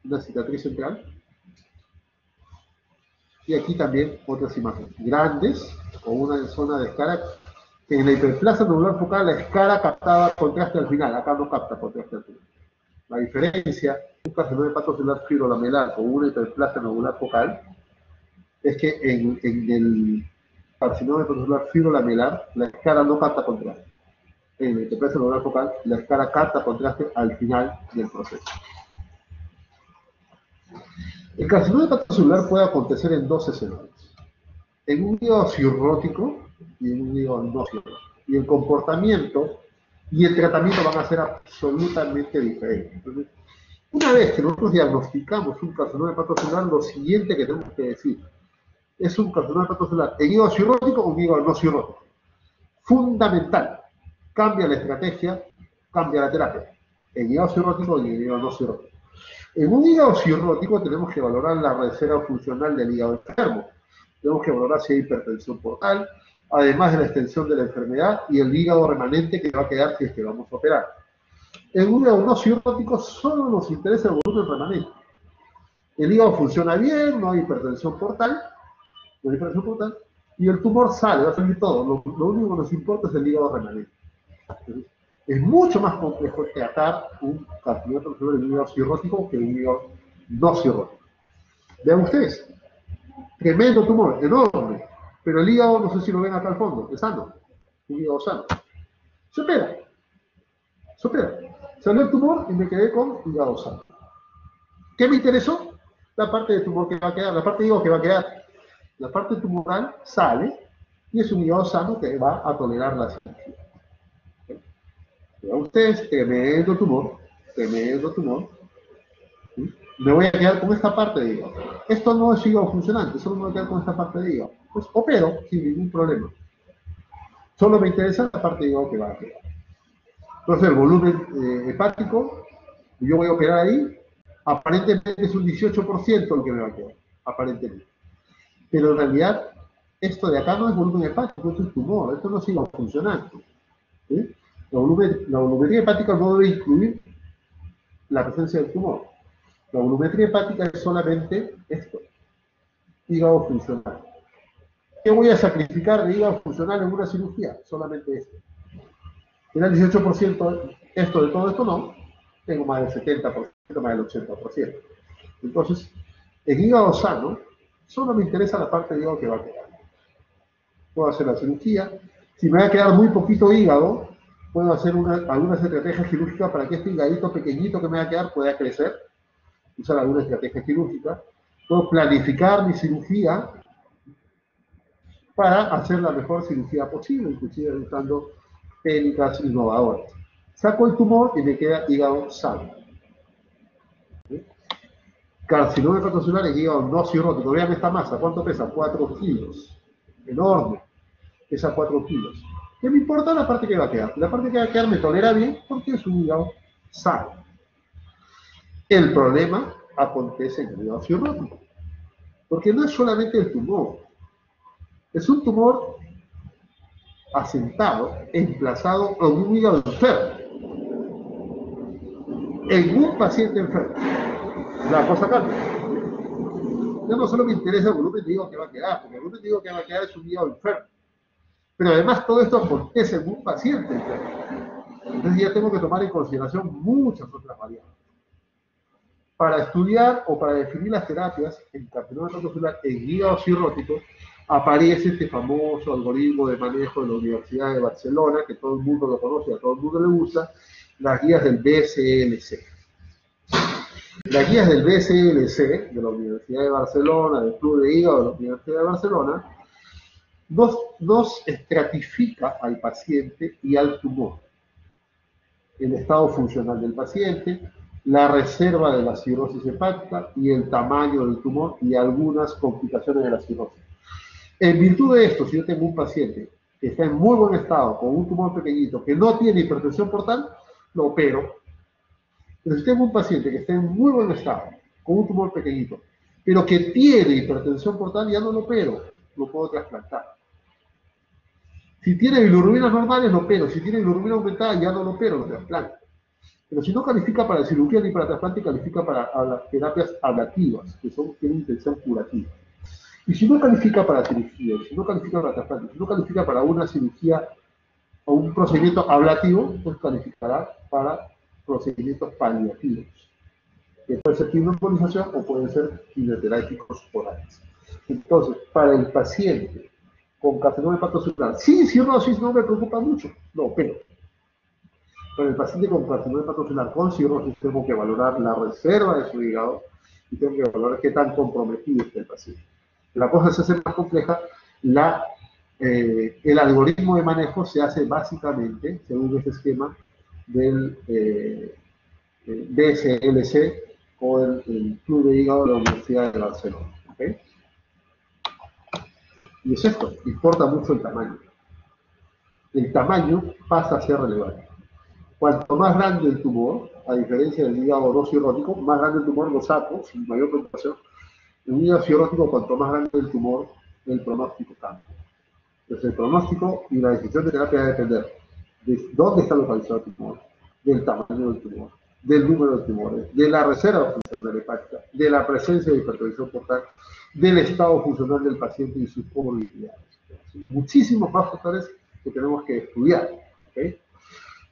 una cicatriz central, y aquí también otras imágenes grandes, con una zona de escala, que en la hiperplasia nodular focal la escala captaba contraste al final, acá no capta contraste al final. La diferencia, un carcinoma hepatocelular fibrolamelar con una hiperplasia nodular focal, es que en el carcinoma hepatocelular fibrolamelar la escala no capta contraste. En la hiperplasia nodular focal la escala capta contraste al final del proceso. El carcinoma hepatocelular puede acontecer en dos escenarios. En un hígado cirrótico y en un hígado no cirrótico. Y el comportamiento y el tratamiento van a ser absolutamente diferentes. Entonces, una vez que nosotros diagnosticamos un carcinoma hepatocelular, lo siguiente que tenemos que decir, ¿es un carcinoma hepatocelular en hígado cirrótico o un hígado no cirrótico? Fundamental. Cambia la estrategia, cambia la terapia. En hígado cirrótico y en hígado no cirrótico. En un hígado cirrótico tenemos que valorar la reserva funcional del hígado enfermo. Tenemos que valorar si hay hipertensión portal, además de la extensión de la enfermedad y el hígado remanente que va a quedar si es que vamos a operar. En un hígado no cirrótico solo nos interesa el volumen remanente. El hígado funciona bien, no hay hipertensión portal, y el tumor sale, va a salir todo. Lo único que nos importa es el hígado remanente. Entonces, es mucho más complejo tratar un carcinoma hepatocelular en un hígado cirrótico que en un hígado no cirrótico. Vean ustedes, tremendo tumor, enorme, pero el hígado, no sé si lo ven acá al fondo, es sano, un hígado sano. Se opera. Salió el tumor y me quedé con hígado sano. ¿Qué me interesó? La parte de tumor que va a quedar, la parte de hígado que va a quedar. La parte tumoral sale y es un hígado sano que va a tolerar la cirugía. Vean ustedes, tremendo tumor. ¿Sí? Me voy a quedar con esta parte de hígado. Esto no es hígado funcionante, solo me voy a quedar con esta parte de hígado. Pues opero sin ningún problema. Solo me interesa la parte de hígado que va a quedar. Entonces el volumen hepático, yo voy a operar ahí, aparentemente es un 18% lo que me va a quedar, aparentemente. Pero en realidad, esto de acá no es volumen hepático, esto es tumor, esto no es hígado funcionante. ¿Sí? La volumetría hepática no debe incluir la presencia del tumor. La volumetría hepática es solamente esto, hígado funcional. ¿Qué voy a sacrificar de hígado funcional en una cirugía? Solamente esto. Era el 18%, esto de todo esto no, tengo más del 70%, más del 80%. Entonces, en hígado sano, solo me interesa la parte de hígado que va a quedar. Puedo hacer la cirugía. Si me va a quedar muy poquito hígado, puedo hacer algunas estrategias quirúrgicas para que este hígadito pequeñito que me va a quedar pueda crecer. Usar alguna estrategia quirúrgica. Puedo planificar mi cirugía para hacer la mejor cirugía posible, inclusive usando técnicas innovadoras. Saco el tumor y me queda hígado sano. ¿Sí? Carcinoma hepatocelular en hígado no cirrótico. Vean esta masa, ¿cuánto pesa? 4 kilos. Enorme. Pesa 4 kilos. ¿Qué me importa? La parte que va a quedar. La parte que va a quedar me tolera bien porque es un hígado sano. El problema acontece en el hígado cirrótico. Porque no es solamente el tumor. Es un tumor asentado, emplazado en un hígado enfermo. En un paciente enfermo. La cosa cambia. Ya no solo me interesa el volumen de hígado que va a quedar, porque el volumen de hígado que va a quedar es un hígado enfermo. Pero además todo esto acontece en un paciente enfermo. Entonces ya tengo que tomar en consideración muchas otras variables. Para estudiar o para definir las terapias en carcinoma hepatocelular en hígado cirrótico, aparece este famoso algoritmo de manejo de la Universidad de Barcelona, que todo el mundo lo conoce, a todo el mundo le gusta, las guías del BCLC. Las guías del BCLC, de la Universidad de Barcelona, del Club de Hígado de la Universidad de Barcelona, nos estratifica al paciente y al tumor. El estado funcional del paciente, la reserva de la cirrosis hepática y el tamaño del tumor y algunas complicaciones de la cirrosis. En virtud de esto, si yo tengo un paciente que está en muy buen estado, con un tumor pequeñito, que no tiene hipertensión portal, lo opero. Pero si tengo un paciente que está en muy buen estado, con un tumor pequeñito, pero que tiene hipertensión portal, ya no lo opero, lo puedo trasplantar. Si tiene bilirrubinas normales, lo opero. Si tiene bilirrubina aumentada, ya no lo opero, lo trasplanto. Pero si no califica para cirugía ni para trasplante, califica para terapias ablativas, que tienen intención curativa. Y si no califica para cirugía, si no califica para trasplante, si no califica para una cirugía o un procedimiento ablativo, pues calificará para procedimientos paliativos, que puede ser quimioembolización o pueden ser quimioterápicos orales. Entonces, para el paciente con carcinoma hepatocelular, sí, cirrosis no me preocupa mucho, no, pero para el paciente con carcinoma hepatocelular con cirrosis tengo que valorar la reserva de su hígado y tengo que valorar qué tan comprometido está el paciente. La cosa se hace más compleja, el algoritmo de manejo se hace básicamente según este esquema del DSLC o el Club de Hígado de la Universidad de Barcelona. ¿Okay? Y es esto, importa mucho el tamaño. El tamaño pasa a ser relevante. Cuanto más grande el tumor, a diferencia del hígado no cirrótico, más grande el tumor lo saco sin mayor preocupación. En un hígado cirrótico, cuanto más grande el tumor, el pronóstico cambia. Entonces, el pronóstico y la decisión de terapia debe depender de dónde está localizado el tumor, del tamaño del tumor, del número de tumores, de la reserva funcional hepática, de la presencia de hipertensión portal, del estado funcional del paciente y sus comorbilidades. Muchísimos más factores que tenemos que estudiar. ¿Okay?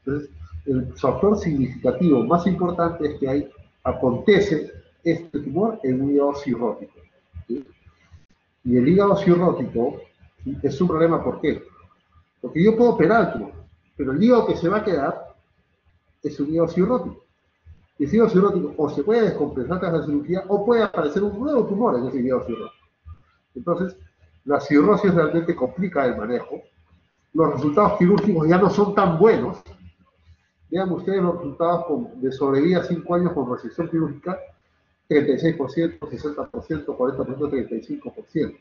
Entonces, el factor significativo más importante es que acontece este tumor en un hígado cirrótico. ¿Sí? Y el hígado cirrótico, ¿sí?, es un problema. ¿Por qué? Porque yo puedo operar el tumor, pero el hígado que se va a quedar es un hígado cirrótico. Y ese hígado cirrótico o se puede descompensar tras la cirugía o puede aparecer un nuevo tumor en ese hígado cirrótico. Entonces, la cirrosis realmente complica el manejo. Los resultados quirúrgicos ya no son tan buenos. Vean ustedes los resultados de sobrevida a 5 años con resección quirúrgica: 36%, 60%, 40%, 35%.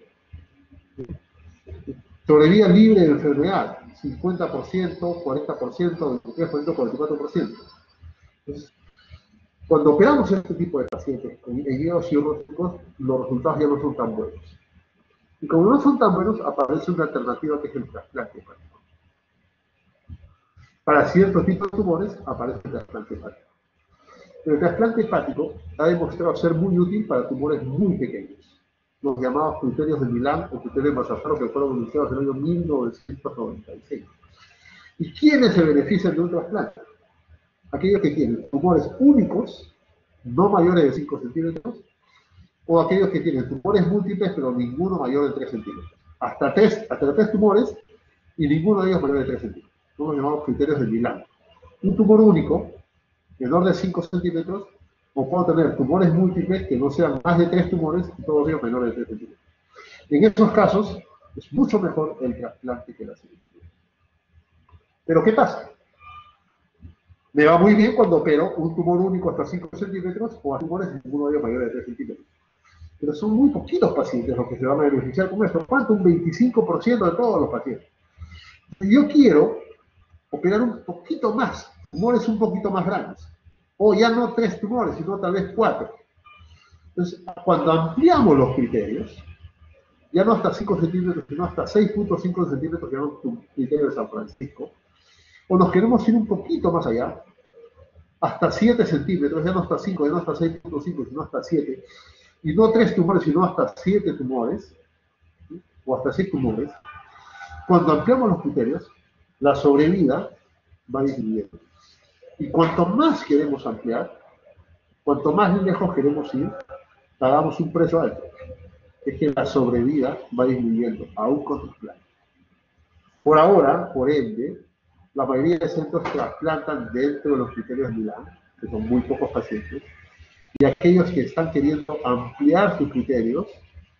Sobrevida libre de enfermedad: 50%, 40%, 23%, 44%. Entonces, cuando operamos a este tipo de pacientes en hígados cirróticos, los resultados ya no son tan buenos. Y como no son tan buenos, aparece una alternativa que es el trasplante hepático. Para ciertos tipos de tumores aparece el trasplante hepático. Pero el trasplante hepático ha demostrado ser muy útil para tumores muy pequeños, los llamados criterios de Milán o criterios de Mazzafaro, que fueron anunciados en el año 1996. ¿Y quiénes se benefician de un trasplante? Aquellos que tienen tumores únicos, no mayores de 5 centímetros, o aquellos que tienen tumores múltiples, pero ninguno mayor de 3 centímetros. Hasta tres tumores y ninguno de ellos mayor de 3 centímetros. Son los llamados criterios de Milán. Un tumor único, menor de 5 centímetros, o puedo tener tumores múltiples que no sean más de 3 tumores y todos ellos menores de 3 centímetros. En estos casos, es mucho mejor el trasplante que la cirugía. Pero ¿qué pasa? Me va muy bien cuando opero un tumor único hasta 5 centímetros o a tumores ninguno de ellos mayores de 3 centímetros. Pero son muy poquitos pacientes los que se van a beneficiar con esto. ¿Cuánto? Un 25% de todos los pacientes. Yo quiero operar un poquito más, tumores un poquito más grandes. O ya no 3 tumores, sino tal vez 4. Entonces, cuando ampliamos los criterios, ya no hasta 5 centímetros, sino hasta 6.5 centímetros, que es un criterio de San Francisco, o nos queremos ir un poquito más allá, hasta 7 centímetros, ya no hasta 5, ya no hasta 6.5, sino hasta 7, y no 3 tumores, sino hasta 7 tumores, ¿sí?, o hasta 6 tumores. Cuando ampliamos los criterios, la sobrevida va disminuyendo. Y cuanto más queremos ampliar, cuanto más lejos queremos ir, pagamos un precio alto. Es que la sobrevida va disminuyendo, aún con trasplante. Por ahora, por ende, la mayoría de centros trasplantan dentro de los criterios de Milán, que son muy pocos pacientes, y aquellos que están queriendo ampliar sus criterios,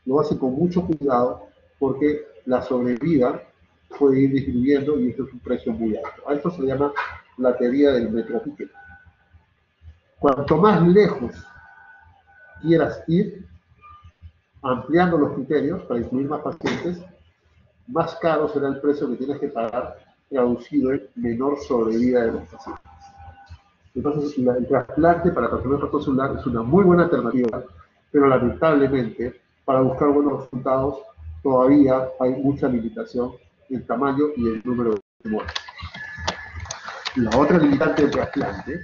lo hacen con mucho cuidado, porque la sobrevida puede ir disminuyendo y esto es un precio muy alto. A esto se le llama la teoría del metro piquet. Cuanto más lejos quieras ir, ampliando los criterios para incluir más pacientes, más caro será el precio que tienes que pagar, traducido en menor sobrevida de los pacientes. Entonces, el trasplante para tratamiento celular es una muy buena alternativa, pero lamentablemente, para buscar buenos resultados, todavía hay mucha limitación en tamaño y el número de tumores. La otra limitante del trasplante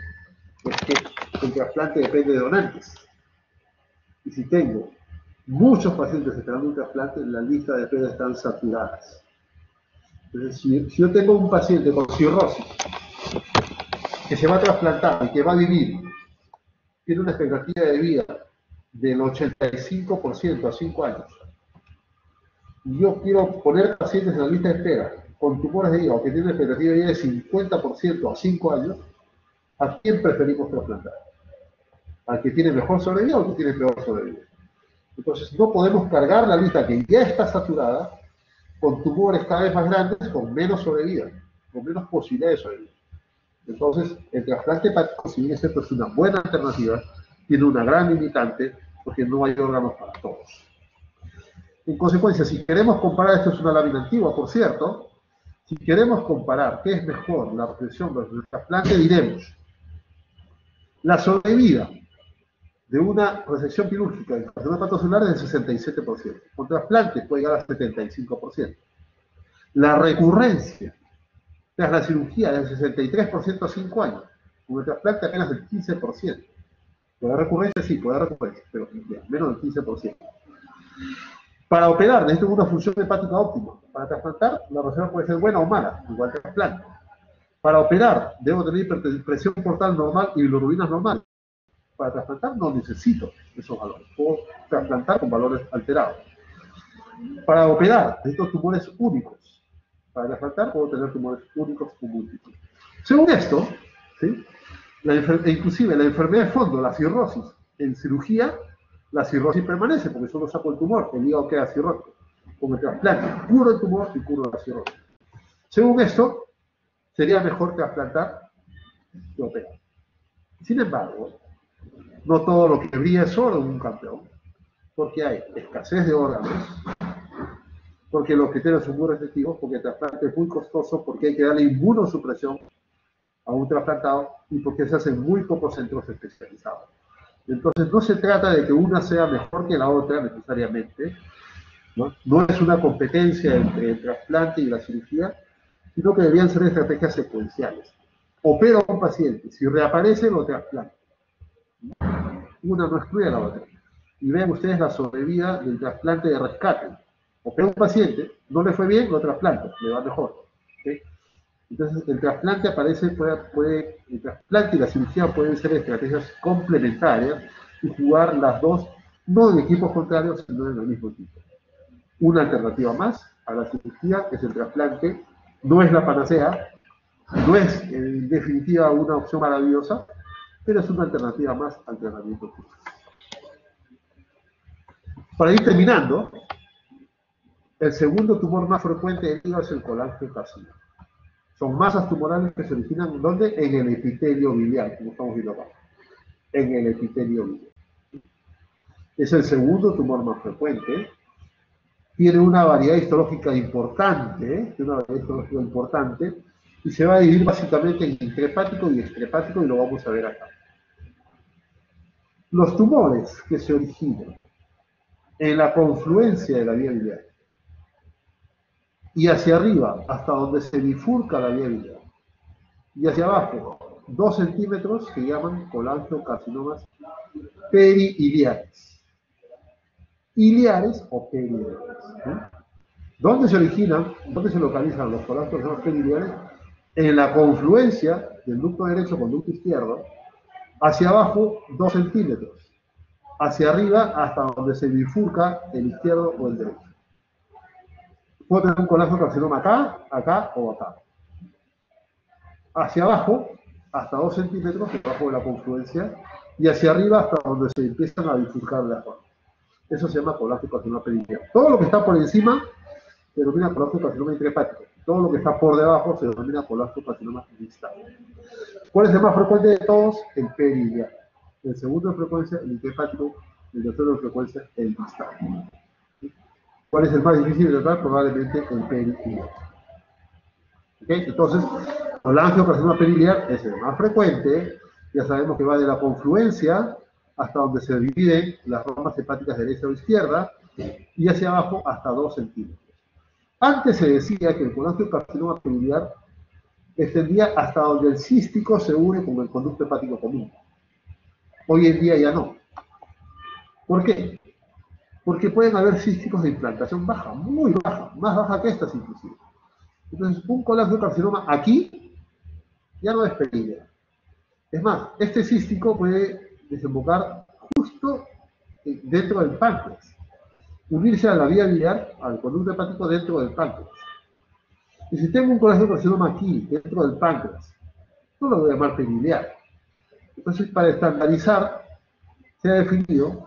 es que el trasplante depende de donantes. Y si tengo muchos pacientes esperando un trasplante, la lista de espera están saturadas. Entonces, si yo tengo un paciente con cirrosis que se va a trasplantar y que va a vivir, tiene una expectativa de vida del 85% a 5 años, y yo quiero poner pacientes en la lista de espera con tumores de hígado que tienen una expectativa de vida de 50% a 5 años, ¿a quién preferimos trasplantar? ¿Al que tiene mejor sobrevida o al que tiene peor sobrevida? Entonces, no podemos cargar la lista que ya está saturada con tumores cada vez más grandes, con menos sobrevida, con menos posibilidades de sobrevivir. Entonces, el trasplante hepático, si bien es cierto, es una buena alternativa, tiene una gran limitante porque no hay órganos para todos. En consecuencia, si queremos comparar, esto es una lámina antigua, por cierto, si queremos comparar qué es mejor, la resección versus el trasplante, diremos, la sobrevida de una resección quirúrgica de un hepatocelular es del 67%. Con trasplante puede llegar al 75%. La recurrencia tras la cirugía del 63% a 5 años. Con el trasplante apenas del 15%. ¿Puede haber recurrencia? Sí, puede haber recurrencia, pero menos del 15%. Para operar necesito una función hepática óptima. Para trasplantar, la resección puede ser buena o mala, igual que el trasplante. Para operar, debo tener presión portal normal y bilirrubinas normales. Para trasplantar no necesito esos valores. Puedo trasplantar con valores alterados. Para operar, necesito tumores únicos. Para trasplantar puedo tener tumores únicos o múltiples. Según esto, ¿sí? Inclusive la enfermedad de fondo, la cirrosis, en cirugía, la cirrosis permanece porque solo saco el tumor, el hígado queda cirrótico. Con el trasplante, curo el tumor y curo la cirrosis. Según esto, sería mejor trasplantar que operar. Sin embargo, no todo lo que brilla es oro en un campeón, porque hay escasez de órganos, porque los criterios son muy restrictivos, porque el trasplante es muy costoso, porque hay que darle inmunosupresión a un trasplantado y porque se hacen muy pocos centros especializados. Entonces, no se trata de que una sea mejor que la otra necesariamente, ¿no? No es una competencia entre el trasplante y la cirugía, sino que deberían ser estrategias secuenciales. Opero a un paciente, si reaparece, lo trasplanta. Una no excluye a la otra. Y vean ustedes la sobrevida del trasplante de rescate. Opero a un paciente, no le fue bien, lo trasplanta, le va mejor. ¿Okay? Entonces, el trasplante el trasplante y la cirugía pueden ser estrategias complementarias y jugar las dos, no en equipos contrarios, sino en el mismo equipo. Una alternativa más a la cirugía es el trasplante, no es la panacea, no es en definitiva una opción maravillosa, pero es una alternativa más al tratamiento quirúrgico. Para ir terminando, el segundo tumor más frecuente del hígado es el colangiocarcinoma. Son masas tumorales que se originan ¿dónde? En el epitelio biliar, como estamos viendo acá. En el epitelio biliar. Es el segundo tumor más frecuente. Tiene una variedad histológica importante, y se va a dividir básicamente en intrahepático y extrahepático, y lo vamos a ver acá. Los tumores que se originan en la confluencia de la vía biliar y hacia arriba, hasta donde se bifurca la vía biliar, y hacia abajo, 2 centímetros, se llaman colangiocarcinomas periiliares. Iliares o periiliares. ¿Dónde se originan? ¿Dónde se localizan los colangiocarcinomas periiliares? En la confluencia del ducto derecho con ducto izquierdo, hacia abajo 2 centímetros, hacia arriba hasta donde se bifurca el izquierdo o el derecho. Puedo tener un colangiocarcinoma acá, acá o acá. Hacia abajo, hasta 2 centímetros, debajo de la confluencia, y hacia arriba hasta donde se empiezan a bifurcar las formas. Eso se llama colangiocarcinoma periiliar. Todo lo que está por encima se denomina colangiocarcinoma intrahepático. Todo lo que está por debajo se denomina colangiocarcinoma distal. ¿Cuál es el más frecuente de todos? El periliar. El segundo en frecuencia, el intrahepático. El tercero en frecuencia, el distal. ¿Cuál es el más difícil de tratar? Probablemente el periliar. ¿Okay? Entonces, colangiocarcinoma periliar es el más frecuente. Ya sabemos que va de la confluencia hasta donde se dividen las ramas hepáticas derecha o izquierda, y hacia abajo hasta 2 centímetros. Antes se decía que el colangiocarcinoma periliar extendía hasta donde el cístico se une con el conducto hepático común. Hoy en día ya no. ¿Por qué? Porque pueden haber císticos de implantación baja, muy baja, más baja que estas inclusive. Entonces, un colangiocarcinoma aquí ya no es periliar. Es más, este cístico puede desembocar justo dentro del páncreas, unirse a la vía biliar, al conducto hepático dentro del páncreas. Y si tengo un colangiocarcinoma aquí, dentro del páncreas, no lo voy a llamar periliar. Entonces, para estandarizar, se ha definido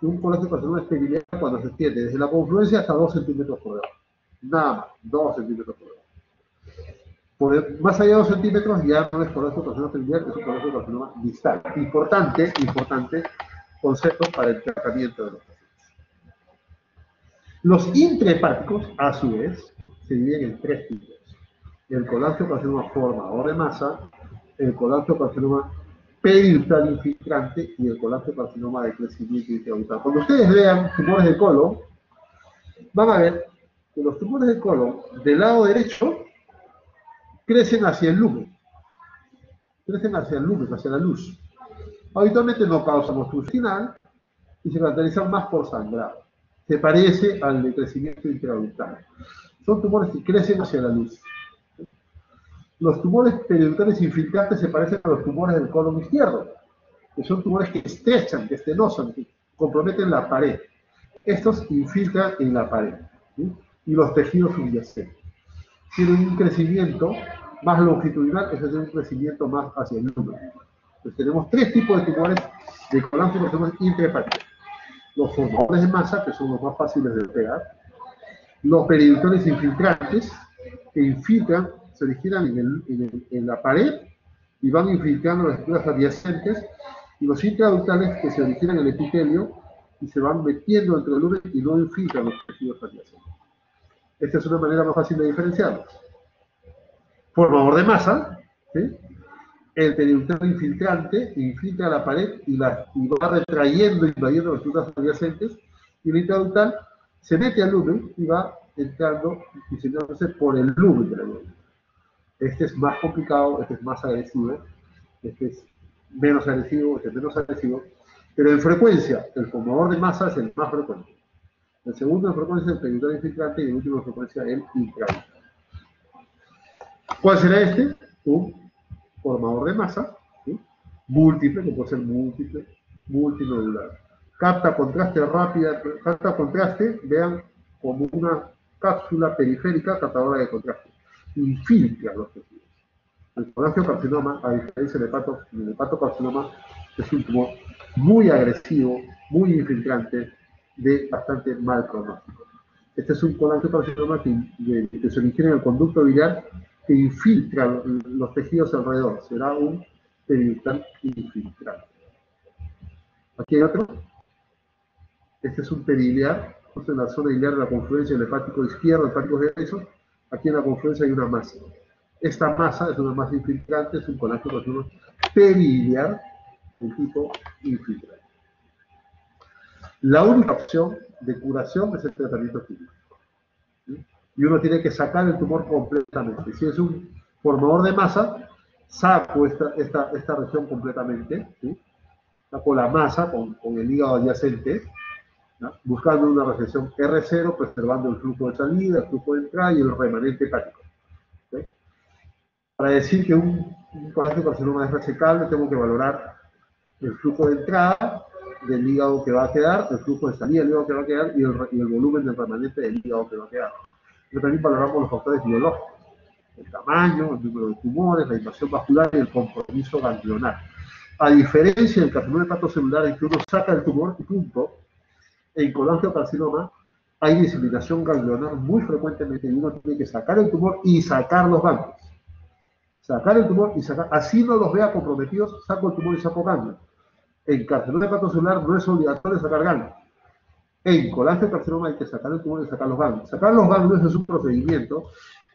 que un colangiocarcinoma es periliar cuando se extiende desde la confluencia hasta 2 centímetros por debajo. Nada más, 2 centímetros por debajo. Más allá de 2 centímetros ya no es colangiocarcinoma periliar, es un colangiocarcinoma distal. Importante concepto para el tratamiento de los pacientes. Los intrahepáticos, a su vez, se dividen en 3 tipos. El colangiocarcinoma formador de masa, el colangiocarcinoma periductal infiltrante y el colangiocarcinoma de crecimiento intraductal. Cuando ustedes vean tumores de colon, van a ver que los tumores de colon del lado derecho crecen hacia el lumen. Crecen hacia el lumen, hacia la luz. Habitualmente no causan obstrucción final y se caracterizan más por sangrado. Se parece al de crecimiento intraductal. Son tumores que crecen hacia la luz. Los tumores periductales infiltrantes se parecen a los tumores del colon izquierdo, que son tumores que estrechan, que estenosan, que comprometen la pared. Estos infiltran en la pared, ¿sí? Y los tejidos subyacentes. Tienen un crecimiento más longitudinal, es decir, un crecimiento más hacia el lumen. Entonces tenemos 3 tipos de tumores de colangiocarcinoma intrahepáticos. Los formadores de masa, que son los más fáciles de pegar, los periductales infiltrantes, que infiltran, se originan en la pared y van infiltrando las estructuras adyacentes, y los intraductales, que se originan en el epitelio y se van metiendo dentro del lumen y no infiltran los tejidos adyacentes. Esta es una manera más fácil de diferenciarlos. Formador de masa, ¿sí? El periductal infiltrante infiltra la pared y va retrayendo, invadiendo las estructuras adyacentes, y el intraductal se mete al lumen y va entrando y diseñándose por el lumen de la glóndula. Este es más complicado, este es más agresivo, este es menos agresivo, este es menos agresivo, pero en frecuencia, el formador de masa es el más frecuente. El segundo en frecuencia es el periductal infiltrante y el último en frecuencia el intraductal. ¿Cuál será este? Un formador de masa, ¿sí? Múltiple, que puede ser múltiple, multinodular. Capta contraste rápida, capta contraste, vean, como una cápsula periférica captadora de contraste. Infiltra los tejidos. El colangiocarcinoma, a diferencia del hepatocarcinoma, es un tumor muy agresivo, muy infiltrante, de bastante mal pronóstico. Este es un colangiocarcinoma que se origina en el conducto biliar, que infiltra los tejidos alrededor. Será un periductal infiltrante. Aquí hay otro. Este es un periliar. En la zona iliar de la confluencia del hepático izquierdo, hepático derecho. Aquí en la confluencia hay una masa. Esta masa es una masa infiltrante, es un colangiocarcinoma periliar, un tipo infiltrante. La única opción de curación es el tratamiento químico, ¿sí? Y uno tiene que sacar el tumor completamente. Si es un formador de masa, saco esta región completamente, ¿sí? Saco la masa con el hígado adyacente, ¿no? Buscando una resección R0, preservando el flujo de salida, el flujo de entrada y el remanente hepático, ¿sí? Para decir que un colangiocarcinoma es resecable, tengo que valorar el flujo de entrada del hígado que va a quedar, el flujo de salida del hígado que va a quedar y el volumen del remanente del hígado que va a quedar. Pero también valoramos los factores biológicos, el tamaño, el número de tumores, la invasión vascular y el compromiso ganglionar. A diferencia del carcinoma hepatocelular, en que uno saca el tumor y punto, en colangiocarcinoma hay diseminación ganglionar muy frecuentemente y uno tiene que sacar el tumor y sacar los ganglios. Sacar el tumor y sacar, así no los vea comprometidos, saco el tumor y saco ganglios. En carcinoma hepatocelular no es obligatorio sacar ganglios. En colangiocarcinoma hay que sacar el tumor y sacar los ganglios. Sacar los ganglios es un procedimiento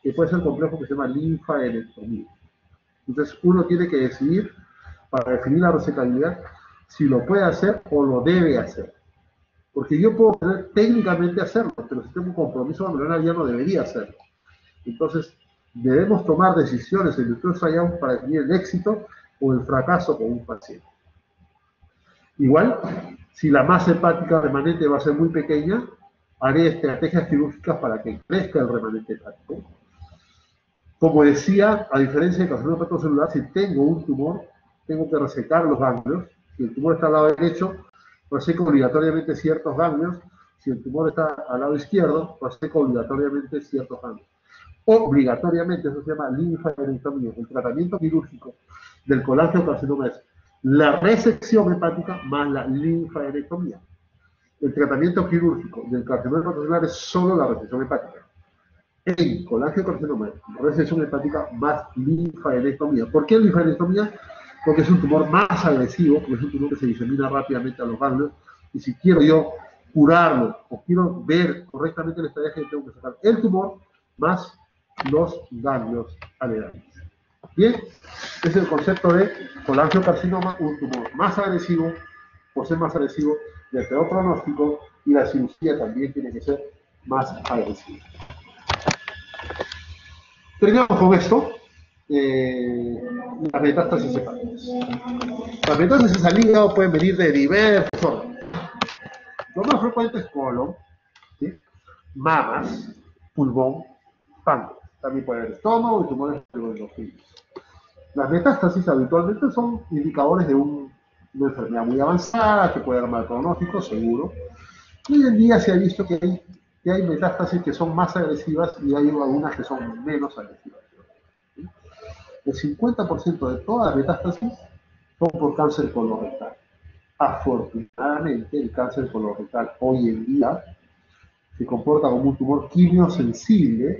que puede ser complejo, que se llama linfadenectomía. Entonces uno tiene que decidir, para definir la resecabilidad, si lo puede hacer o lo debe hacer. Porque yo puedo poder técnicamente hacerlo, pero si tengo un compromiso ganglionar ya no debería hacerlo. Entonces debemos tomar decisiones en nuestros hallazgos para definir el éxito o el fracaso con un paciente. Igual, si la masa hepática remanente va a ser muy pequeña, haré estrategias quirúrgicas para que crezca el remanente hepático. Como decía, a diferencia del carcinoma hepatocelular, si tengo un tumor, tengo que resecar los ganglios. Si el tumor está al lado derecho, reseco obligatoriamente ciertos ganglios. Si el tumor está al lado izquierdo, reseco obligatoriamente ciertos ganglios. Obligatoriamente, eso se llama linfadenectomía. El tratamiento quirúrgico del colangiocarcinoma es la resección hepática más la linfadenectomía. El tratamiento quirúrgico del carcinoma hepatocelular es solo la resección hepática. En colangiocarcinoma, resección hepática más linfadenectomía. ¿Por qué linfadenectomía? Porque es un tumor más agresivo, porque es un tumor que se disemina rápidamente a los ganglios, y si quiero yo curarlo o quiero ver correctamente la estrategia, tengo que sacar el tumor más los ganglios aledaños. Bien, ese es el concepto de colangiocarcinoma, un tumor más agresivo, por ser más agresivo, de peor pronóstico, y la cirugía también tiene que ser más agresiva. Terminamos con esto. Las metástasis hepáticas. Las metástasis al hígado pueden venir de diversos órganos. Lo más frecuente es colon, ¿sí? Mamas, pulmón, páncreas. También puede haber estómago y tumores endocrinos. Las metástasis habitualmente son indicadores de una enfermedad muy avanzada, que puede dar mal pronóstico, seguro. Y hoy en día se ha visto que hay metástasis que son más agresivas y hay algunas que son menos agresivas. El 50% de todas las metástasis son por cáncer colorectal. Afortunadamente, el cáncer colorectal hoy en día se comporta como un tumor quimiosensible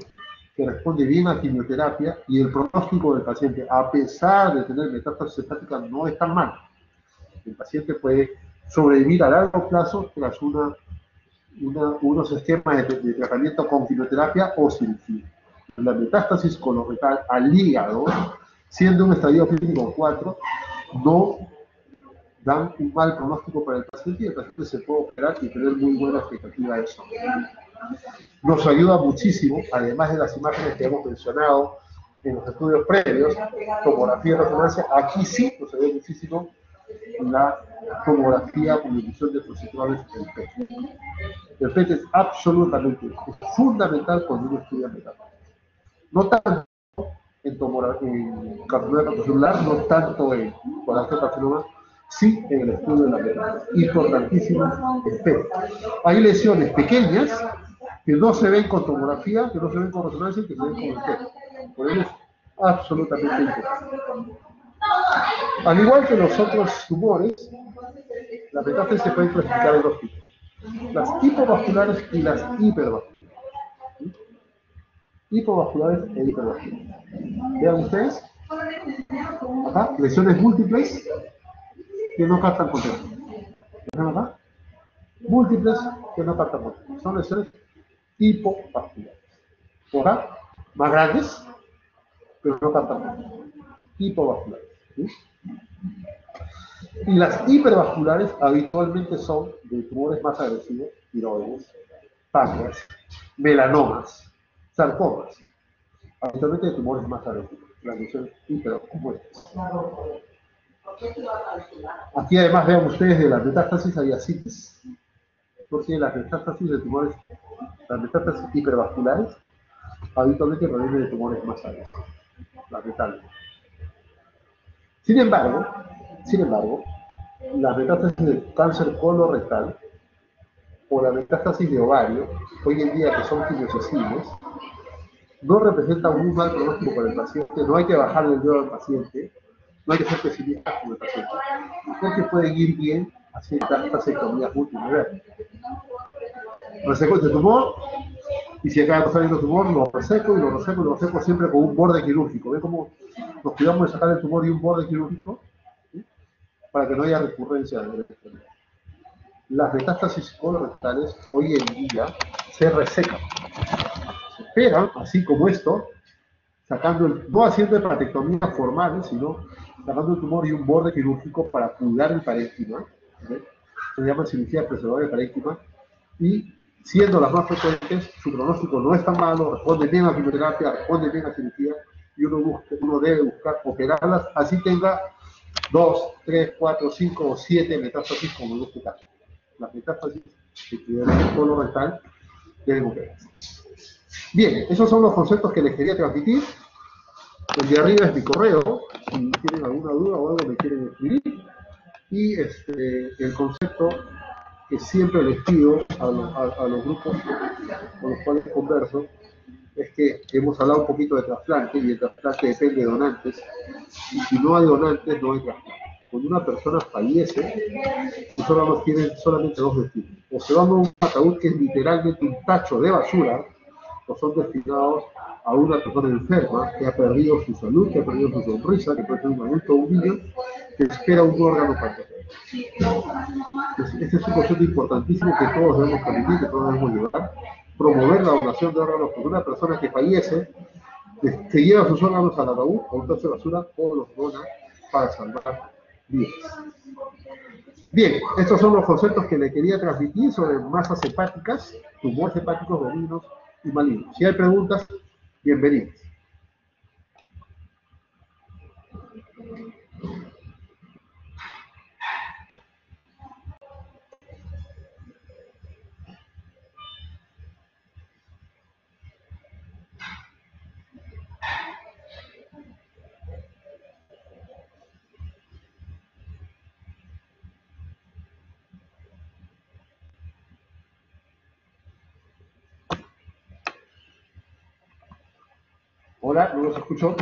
que responde bien a quimioterapia y el pronóstico del paciente, a pesar de tener metástasis hepática, no es tan mal. El paciente puede sobrevivir a largo plazo tras unos esquemas de tratamiento con quimioterapia o cirugía. La metástasis colorectal al hígado, siendo un estadio clínico 4, no dan un mal pronóstico para el paciente y el paciente se puede operar y tener muy buena expectativa de eso. Nos ayuda muchísimo, además de las imágenes que hemos mencionado en los estudios previos, tomografía y resonancia, aquí sí nos ayuda muchísimo la tomografía con medición de posicionales del PET. El PET es absolutamente fundamental cuando uno estudia metástasis. No tanto en carcinoma hepatocelular, no tanto en colangiocarcinoma, sí en el estudio de la metástasis. Importantísimo el PET. Hay lesiones pequeñas que no se ven con tomografía, que no se ven con resonancia y que se ven con el PET. Por eso es absolutamente importante. Al igual que los otros tumores, las metástasis se pueden clasificar en dos tipos: las hipovasculares y las hipervasculares. Hipovasculares e hipervasculares. Vean ustedes, acá, lesiones múltiples que no captan contenido. ¿Ven acá? Múltiples que no captan contenido. Son lesiones hipovasculares. Por acá, más grandes, pero no captan contenido. Hipovasculares. ¿Sí? Y las hipervasculares habitualmente son de tumores más agresivos, tiroides, páncreas, melanomas, sarcomas, habitualmente de tumores más agresivos, las lesiones hipervasculares. Aquí además vean ustedes de la metástasis hay ascites, porque las metástasis de tumores, las metástasis hipervasculares, habitualmente provienen de tumores más agresivos, las metales. Sin embargo, las metástasis de cáncer colorectal o la metástasis de ovario, hoy en día que son quimiosensibles, no representan un mal pronóstico para el paciente. No hay que bajarle el dedo al paciente, no hay que ser pesimista con el paciente, porque pueden ir bien haciendo estas sectomías múltiples. Reseco este tumor, y si acá está saliendo tumor, lo reseco y lo reseco y lo reseco siempre con un borde quirúrgico. ¿Ven cómo nos cuidamos de sacar el tumor y un borde quirúrgico? ¿Sí? Para que no haya recurrencia de la enfermedad. Las metástasis colorectales hoy en día se resecan. Se esperan, así como esto, no haciendo hepatectomía formal, sino sacando el tumor y un borde quirúrgico para cuidar el parénquima. ¿Sí? Se llama cirugía preservadora de parénquima. Y siendo las más frecuentes, su pronóstico no es tan malo, responde bien a quimioterapia, responde bien a cirugía, y uno debe buscar operarlas, así tenga 2, 3, 4, 5 o 7 metástasis, como en este caso. Las metástasis que tienen colorectal deben operarse. Bien, esos son los conceptos que les quería transmitir. El de arriba es mi correo, si tienen alguna duda o algo me quieren escribir. Y el concepto que siempre les pido a los grupos con los cuales converso es que hemos hablado un poquito de trasplante y el trasplante depende de donantes. Y si no hay donantes, no hay trasplante. Cuando una persona fallece, sus órganos tienen solamente dos destinos. O se van a un ataúd que es literalmente un tacho de basura, o son destinados a una persona enferma que ha perdido su salud, que ha perdido su sonrisa, que puede ser un adulto o un niño, que espera un órgano para tener. Este es un concepto importantísimo que todos debemos transmitir, que todos debemos llevar. Promover la donación de órganos, porque una persona que fallece se lleva sus órganos al ataúd o un tacho de basura o los dona para salvar vidas. Bien, estos son los conceptos que le quería transmitir sobre masas hepáticas, tumores hepáticos benignos y malignos. Si hay preguntas, bienvenidos. Hola, ¿no los escucho?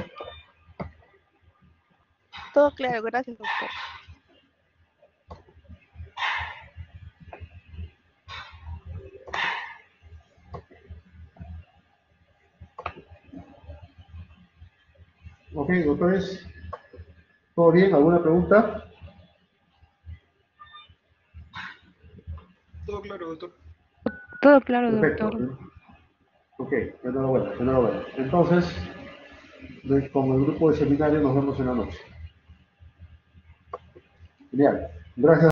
Todo claro, gracias, doctor. Ok, doctores, ¿todo bien? ¿Alguna pregunta? Todo claro, doctor. Todo claro, Perfecto. doctor. Ok, enhorabuena, enhorabuena. Entonces, con el grupo de seminario nos vemos en la noche. Genial. Gracias.